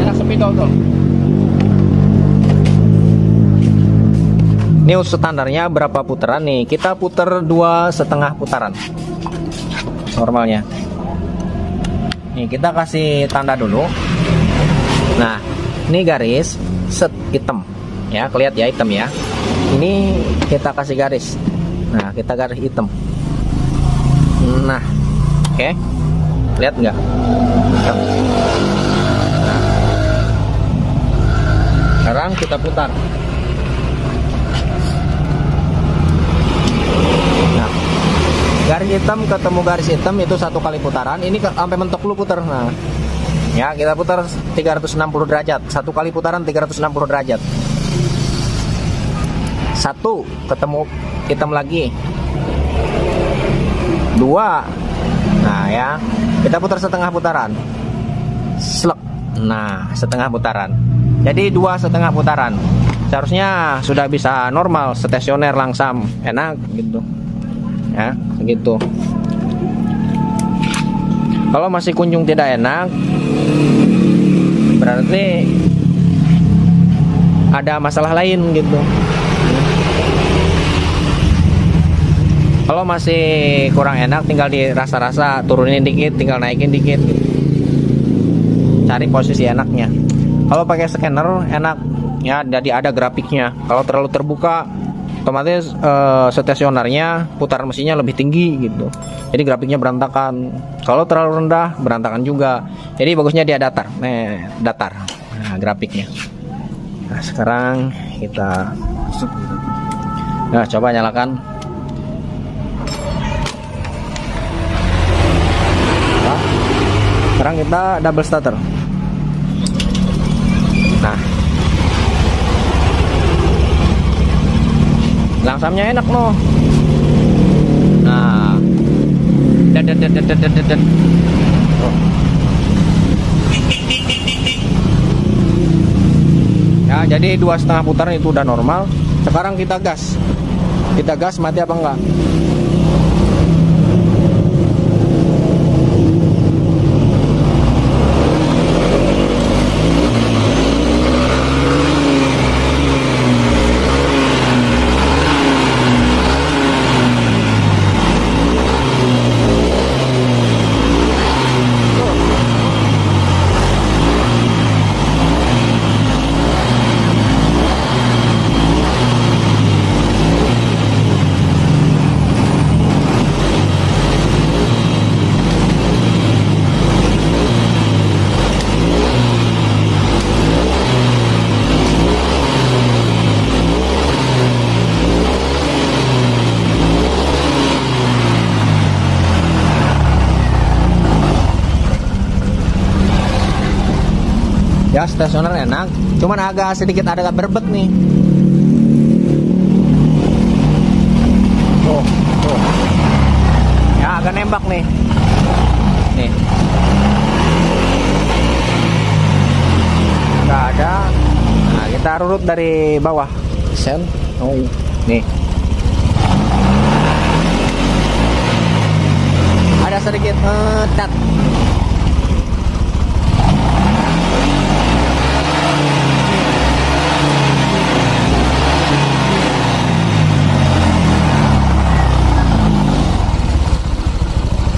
enak spidol tuh. Ini standarnya berapa putaran nih? Kita putar 2,5 putaran normalnya. Nih kita kasih tanda dulu. Nah, ini garis set hitam ya, kelihatan ya hitam ya. Ini kita kasih garis. Nah, kita garis hitam. Nah, oke, lihat nggak? Nah. Sekarang kita putar. Nah, garis hitam ketemu garis hitam itu 1 kali putaran. Ini sampai mentok lu putar. Nah, ya kita putar 360 derajat. 1 kali putaran 360 derajat. 1 ketemu hitam lagi. 2. Nah ya, kita putar setengah putaran. Slek. Nah, setengah putaran. Jadi 2,5 putaran. Seharusnya sudah bisa normal, stasioner langsam, enak gitu. Ya, segitu. Kalau masih kunjung tidak enak, berarti ada masalah lain gitu. Kalau masih kurang enak, tinggal dirasa-rasa, turunin dikit, tinggal naikin dikit. Cari posisi enaknya. Kalau pakai scanner enak ya, jadi ada grafiknya. Kalau terlalu terbuka, otomatis stasionernya putaran mesinnya lebih tinggi gitu. Jadi grafiknya berantakan. Kalau terlalu rendah, berantakan juga. Jadi bagusnya dia datar. Datar. Nah, grafiknya. Nah, sekarang kita coba nyalakan. Nah, sekarang kita double starter. Nah, langsamnya enak loh. Nah, oh. Ya, jadi 2,5 putaran itu udah normal. Sekarang kita gas. Kita gas, mati apa enggak? stasioner enak, cuman agak sedikit ada berbet nih. Tuh, tuh. Ya agak nembak nih. Nih. Nggak ada. Nah, kita urut dari bawah. Sen. Oh, nih. Ada sedikit tat.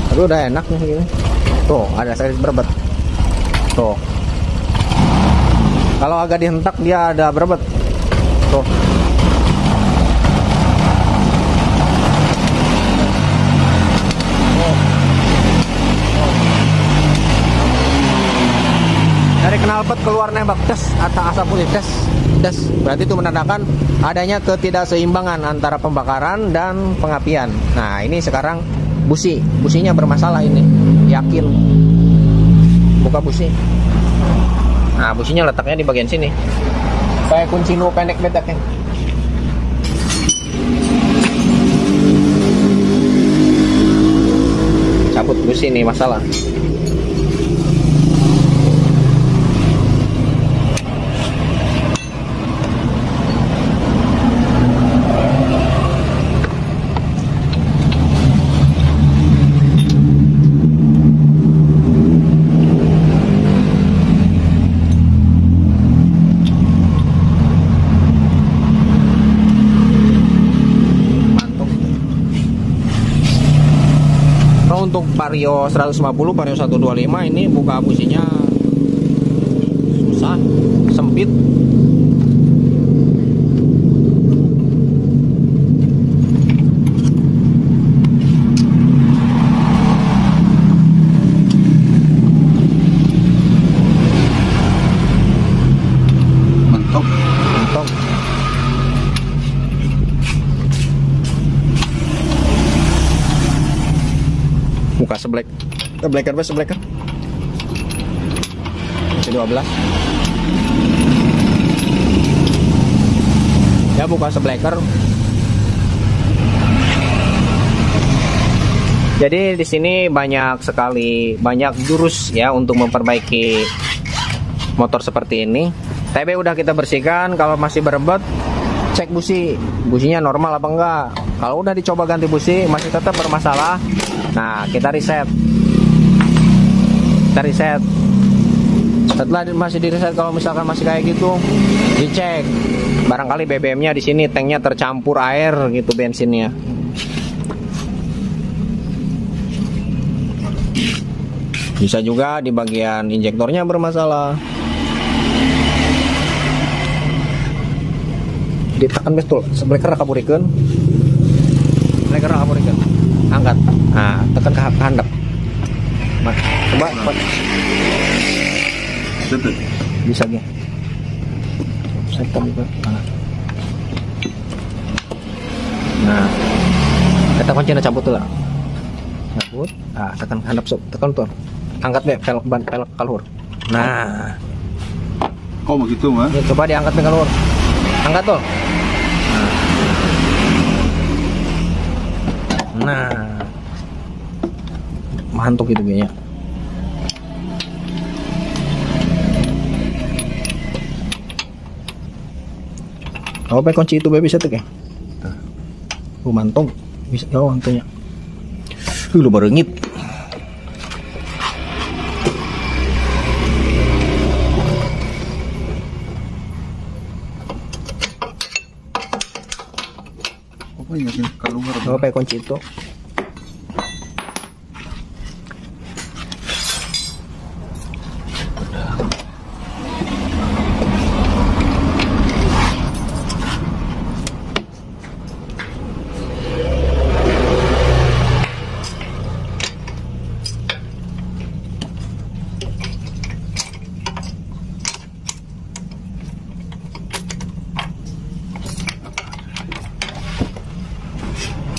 Aduh, udah enak nih gini. Tuh, ada sedikit berbet. Tuh. Kalau agak dihentak dia ada berbet. Tuh. Dari knalpot keluar nembak tes atau asap putih tes. Berarti itu menandakan adanya ketidakseimbangan antara pembakaran dan pengapian. Nah, ini sekarang businya bermasalah ini. Yakin. Buka busi. Nah, businya letaknya di bagian sini. Kayak kunci nu pendek betaknya. Cabut busi nih masalah. Untuk Vario 150, Vario 125 ini buka businya susah, sempit. Mentok. Buka seblek. Sebleker apa sebleker? 12. Ya buka sebleker. Jadi di sini banyak jurus ya untuk memperbaiki motor seperti ini. TB udah kita bersihkan, kalau masih berebut cek businya normal apa enggak. Kalau udah dicoba ganti busi masih tetap bermasalah, nah kita reset. Setelah masih di reset, kalau misalkan masih kayak gitu, dicek. Barangkali BBM-nya di sini tanknya tercampur air gitu bensinnya. Bisa juga di bagian injektornya bermasalah. Ditekan betul, sebleker kaburikan. Angkat. Nah, tekan ke handap. Coba. Bisa gak? Saya buka. Nah, kita kuncinya cabut tuh lah. Cabut. Ah, tekan handap tekan tuh. Angkat deh pelek kalur. Nah. Kok begitu, Mas? Ya, coba diangkat pelek kalur. Angkat tuh. Nah, mantuk itu kayaknya. Kalau pakai kunci itu bisa tuh kayak. Mantung bisa jauh hantunya. Lu berengit. Apa ya keluar? Kalau pakai kunci itu.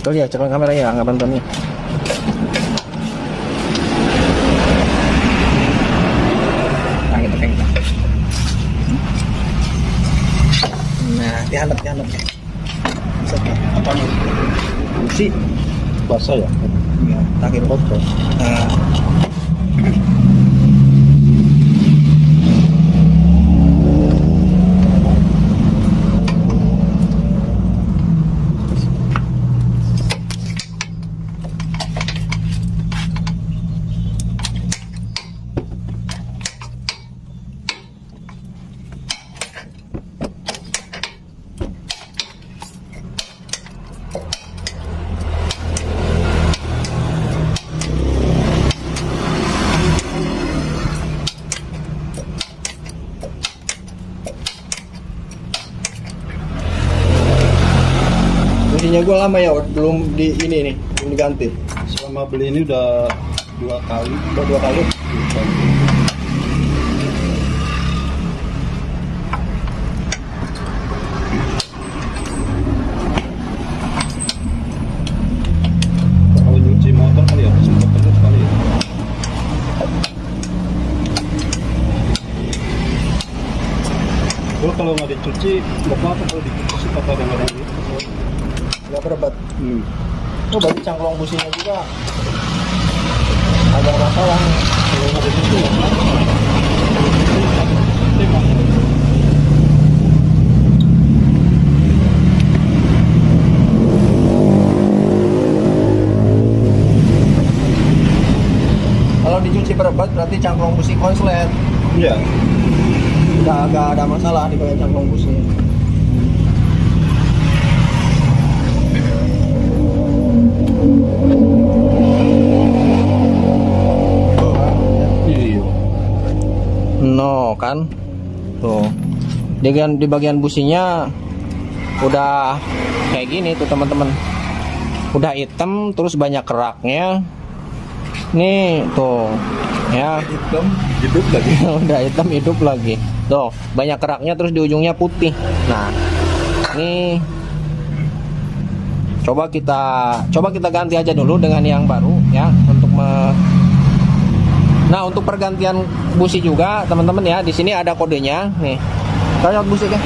Tuh ya, cek kamera ya, nggak bantuannya. Nah, gitu kan. Nah, dihanap. Apa nih? Busi. Basah ya? Iya, terakhir foto. Nah. Businya gue lama ya, belum di ini nih, belum diganti. Selama beli ini udah 2 kali. Udah 2 kali. Kalau nyuci motor kali ya, sempat terus kali ya. Kalau nggak dicuci, nggak apa-apa kalau dicuci kata kadang-kadang gitu. Nggak berobat. Oh, berarti cangklong businya juga ada masalah. Kalau nggak dicuci, nggak apa-apa. Kalau dicuci berobat berarti cangklong busi konslet. Iya. Nggak ada masalah di bagian cangklong busi. No kan, tuh di bagian businya udah kayak gini tuh teman-teman, udah hitam terus banyak keraknya. Nih tuh ya, Hitam hidup lagi. udah hitam hidup lagi. Tuh banyak keraknya terus di ujungnya putih. Nah nih coba kita ganti aja dulu dengan yang baru ya Nah, untuk pergantian busi juga, teman-teman ya, di sini ada kodenya nih. Lihat busi kan?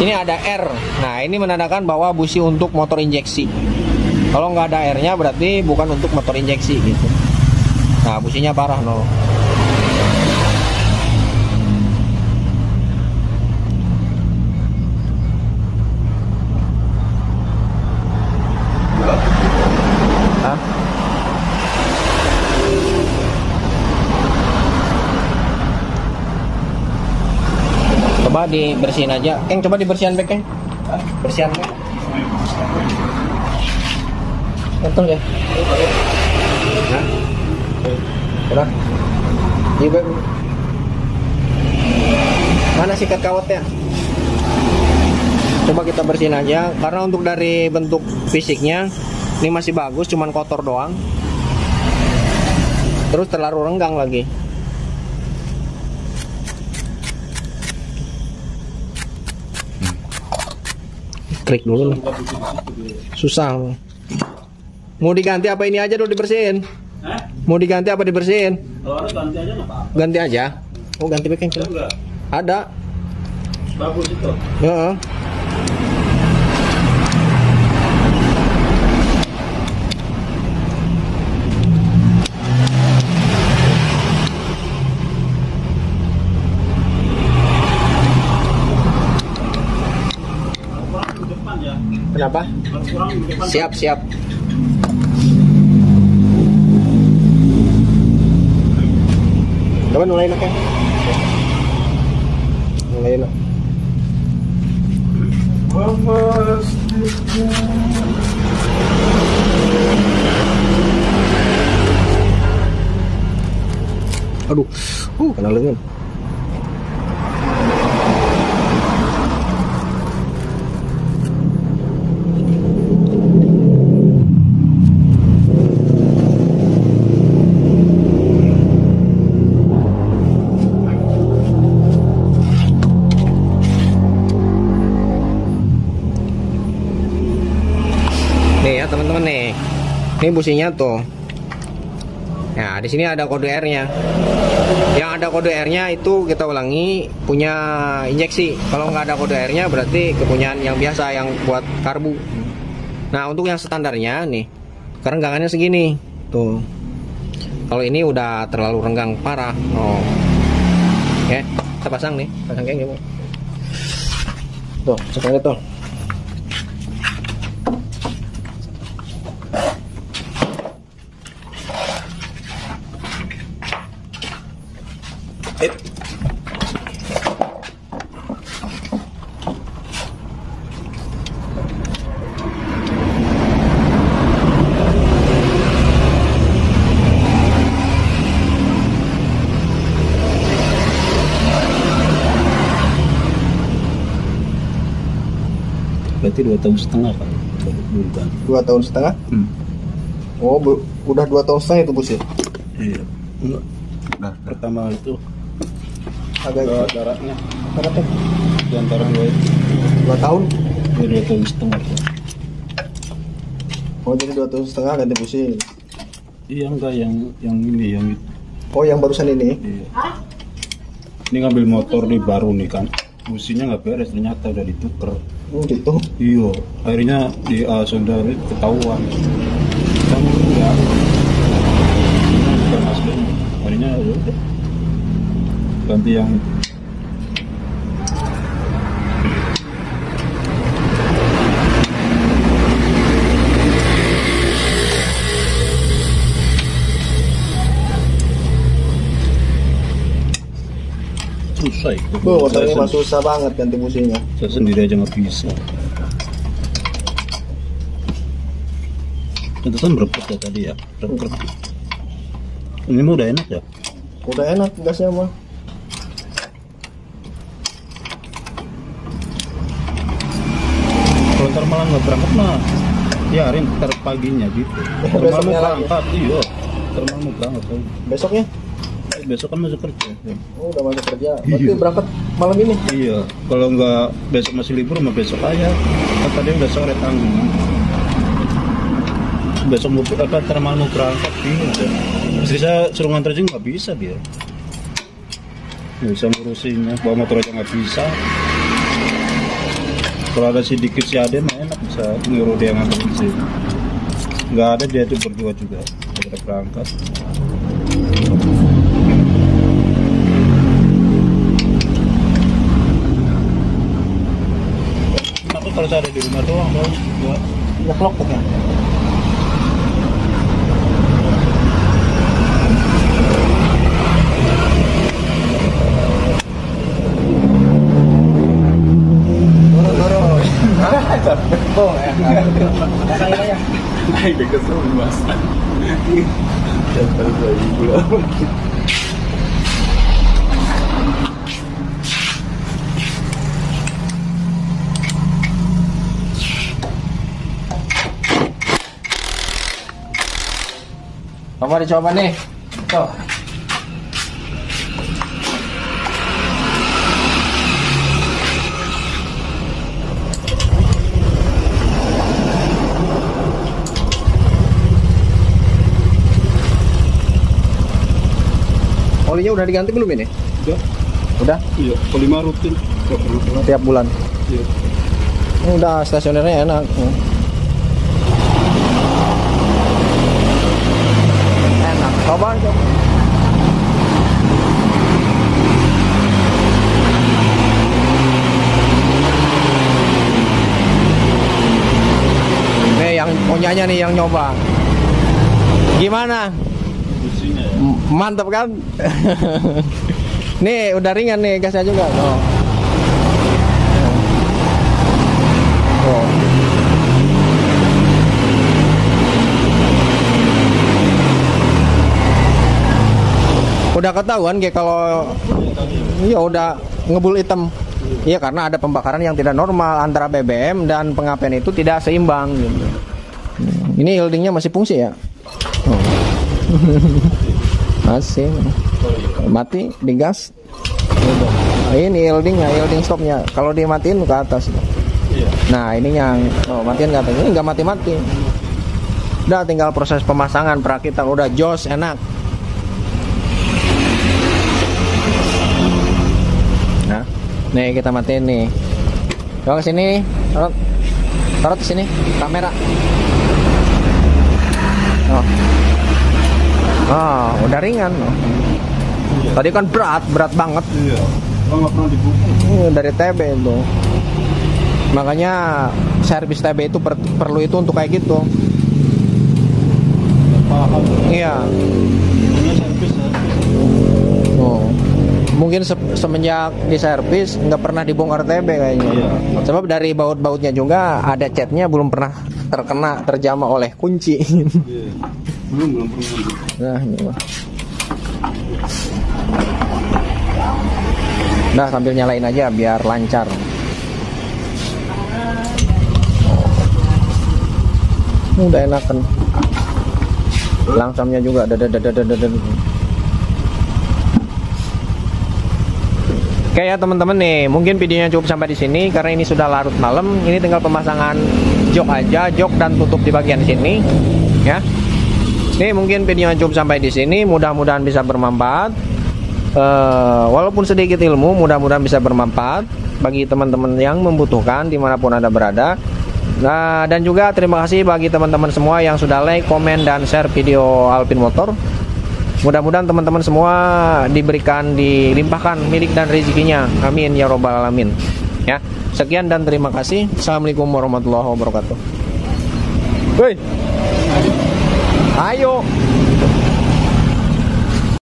Ini ada R. Nah, ini menandakan bahwa busi untuk motor injeksi. Kalau nggak ada R-nya berarti bukan untuk motor injeksi gitu. Nah, businya parah no. Hah? Coba dibersihin aja. Coba dibersihin back, Bersihan back. Betul ya? Nah. Udah. Iya, back. Mana sikat kawatnya? Coba kita bersihin aja, karena untuk dari bentuk fisiknya ini masih bagus, cuman kotor doang. Terus terlalu renggang lagi. Klik dulu nih. Susah. Mau diganti apa ini aja dulu dibersihin? Mau diganti apa dibersihin? Kalau ada ganti aja nggak apa-apa. Ganti aja. Oh, ganti backing coba. Ada. Bagus itu. Heeh. Kenapa? Siap. Coba nulain oke. Nulain. Aduh, kena lengan. Nih ya teman-teman nih, ini businya tuh Nah, di sini ada kode R-nya. Yang ada kode R-nya itu kita ulangi punya injeksi. Kalau nggak ada kode R-nya berarti kepunyaan yang biasa yang buat karbu. Nah, untuk yang standarnya nih, kerenggangannya segini. Tuh. Kalau ini udah terlalu renggang parah. Oh. Oke, kita pasang nih, pasang kayak gini. Tuh, seperti itu. Berarti 2,5 tahun kan? 2,5 tahun. Oh, udah 2,5 tahun itu bus ya? Iya. Enggak. Nah, pertama itu Agak jaraknya berapa? di antara 2 tahun. 2,5 tahun. Oh, jadi 2,5 tahun ganti busi. Iya, enggak yang ini yang itu. Oh, yang barusan ini? Iya. Ini ngambil motor di baru nih kan. Businya nggak beres, ternyata udah ditukar. Oh, gitu. Iya, akhirnya di Sunda ketahuan. Kamu enggak bukan aslinya. Akhirnya ya udah ganti yang itu. Susah itu. Motornya mah susah banget ganti businya. Saya sendiri aja nggak bisa. Pantesan berebut ya tadi ya, berebut. Ini mah udah enak ya. Udah enak gasnya mah. Kalau ntar malam nggak berangkat mah, ya hari ntar paginya gitu. Ntar malam mau Besoknya lagi. berangkat, iya. Ntar malam mau berangkat. Besoknya? Besok kan masuk kerja. Ya. Oh, udah masuk kerja. Berarti Iya. berangkat malam ini? Iya, kalau nggak besok masih libur, mah besok aja. Kan tadi udah sore tanggung. Besok mau ntar malam mau berangkat, bingung ya. Istri saya suruh nganter aja nggak bisa dia. Nggak bisa ngurusinnya, bawa motor aja nggak bisa. Kalau ada sedikit si Ade mah enak bisa nyuruh dia nganterin sih. Nggak ada, dia tuh berdua juga udah berangkat. Aku kalau saya ada di rumah doang bos, buat Ya klok ya. Turun. Capek kok ya. Naik dekat rumah. Capek gue. Coba dicoba nih. Tuh. Olinya udah diganti belum ini? udah. Udah? Iya, kelima rutin. Nggak perlu telat. Tiap bulan. Iya. Udah stasionernya enak. Enak. Coba. Nih yang punyanya nih yang nyoba. Gimana? Businya ya. Mantap kan? Nih udah ringan nih gasnya juga. Oh. Oh. Udah ketahuan kayak kalau iya udah ngebul hitam. Iya karena ada pembakaran yang tidak normal antara BBM dan pengapian itu tidak seimbang gitu. Ini yieldingnya masih fungsi ya? Oh. Masih mati digas. Ini yielding stopnya. Kalau dimatiin ke atas. Nah ini yang matiin ke atas. Ini nggak mati-mati. Udah tinggal proses pemasangan perakitan udah jos enak. Nih kita matiin nih. Coba ke sini, taruh di sini kamera. Udah ringan. Tadi kan berat banget. Iya. Kalau nggak pernah dibuka. Dari TB itu. Makanya servis TB itu perlu itu untuk kayak gitu. Paham. Iya. Punya servis. Mungkin semenjak di servis nggak pernah dibongkar TB kayaknya. Iya. Sebab dari baut-bautnya juga ada catnya belum pernah terjama oleh kunci. Iya. Belum pernah. Nah ini mah. Nah sambil nyalain aja biar lancar. Udah enakan. Langsamnya juga Oke ya teman-teman nih, mungkin videonya cukup sampai di sini karena ini sudah larut malam. Ini tinggal pemasangan jok aja, jok dan tutup di bagian sini, ya. Nih mungkin videonya cukup sampai di sini. Mudah-mudahan bisa bermanfaat. Walaupun sedikit ilmu, mudah-mudahan bisa bermanfaat bagi teman-teman yang membutuhkan dimanapun Anda berada. Nah dan juga terima kasih bagi teman-teman semua yang sudah like, komen dan share video Alpin Motor. Mudah-mudahan teman-teman semua dilimpahkan milik dan rezekinya. Amin ya robbal alamin. Ya, sekian dan terima kasih. Assalamualaikum warahmatullahi wabarakatuh. Woi, ayo.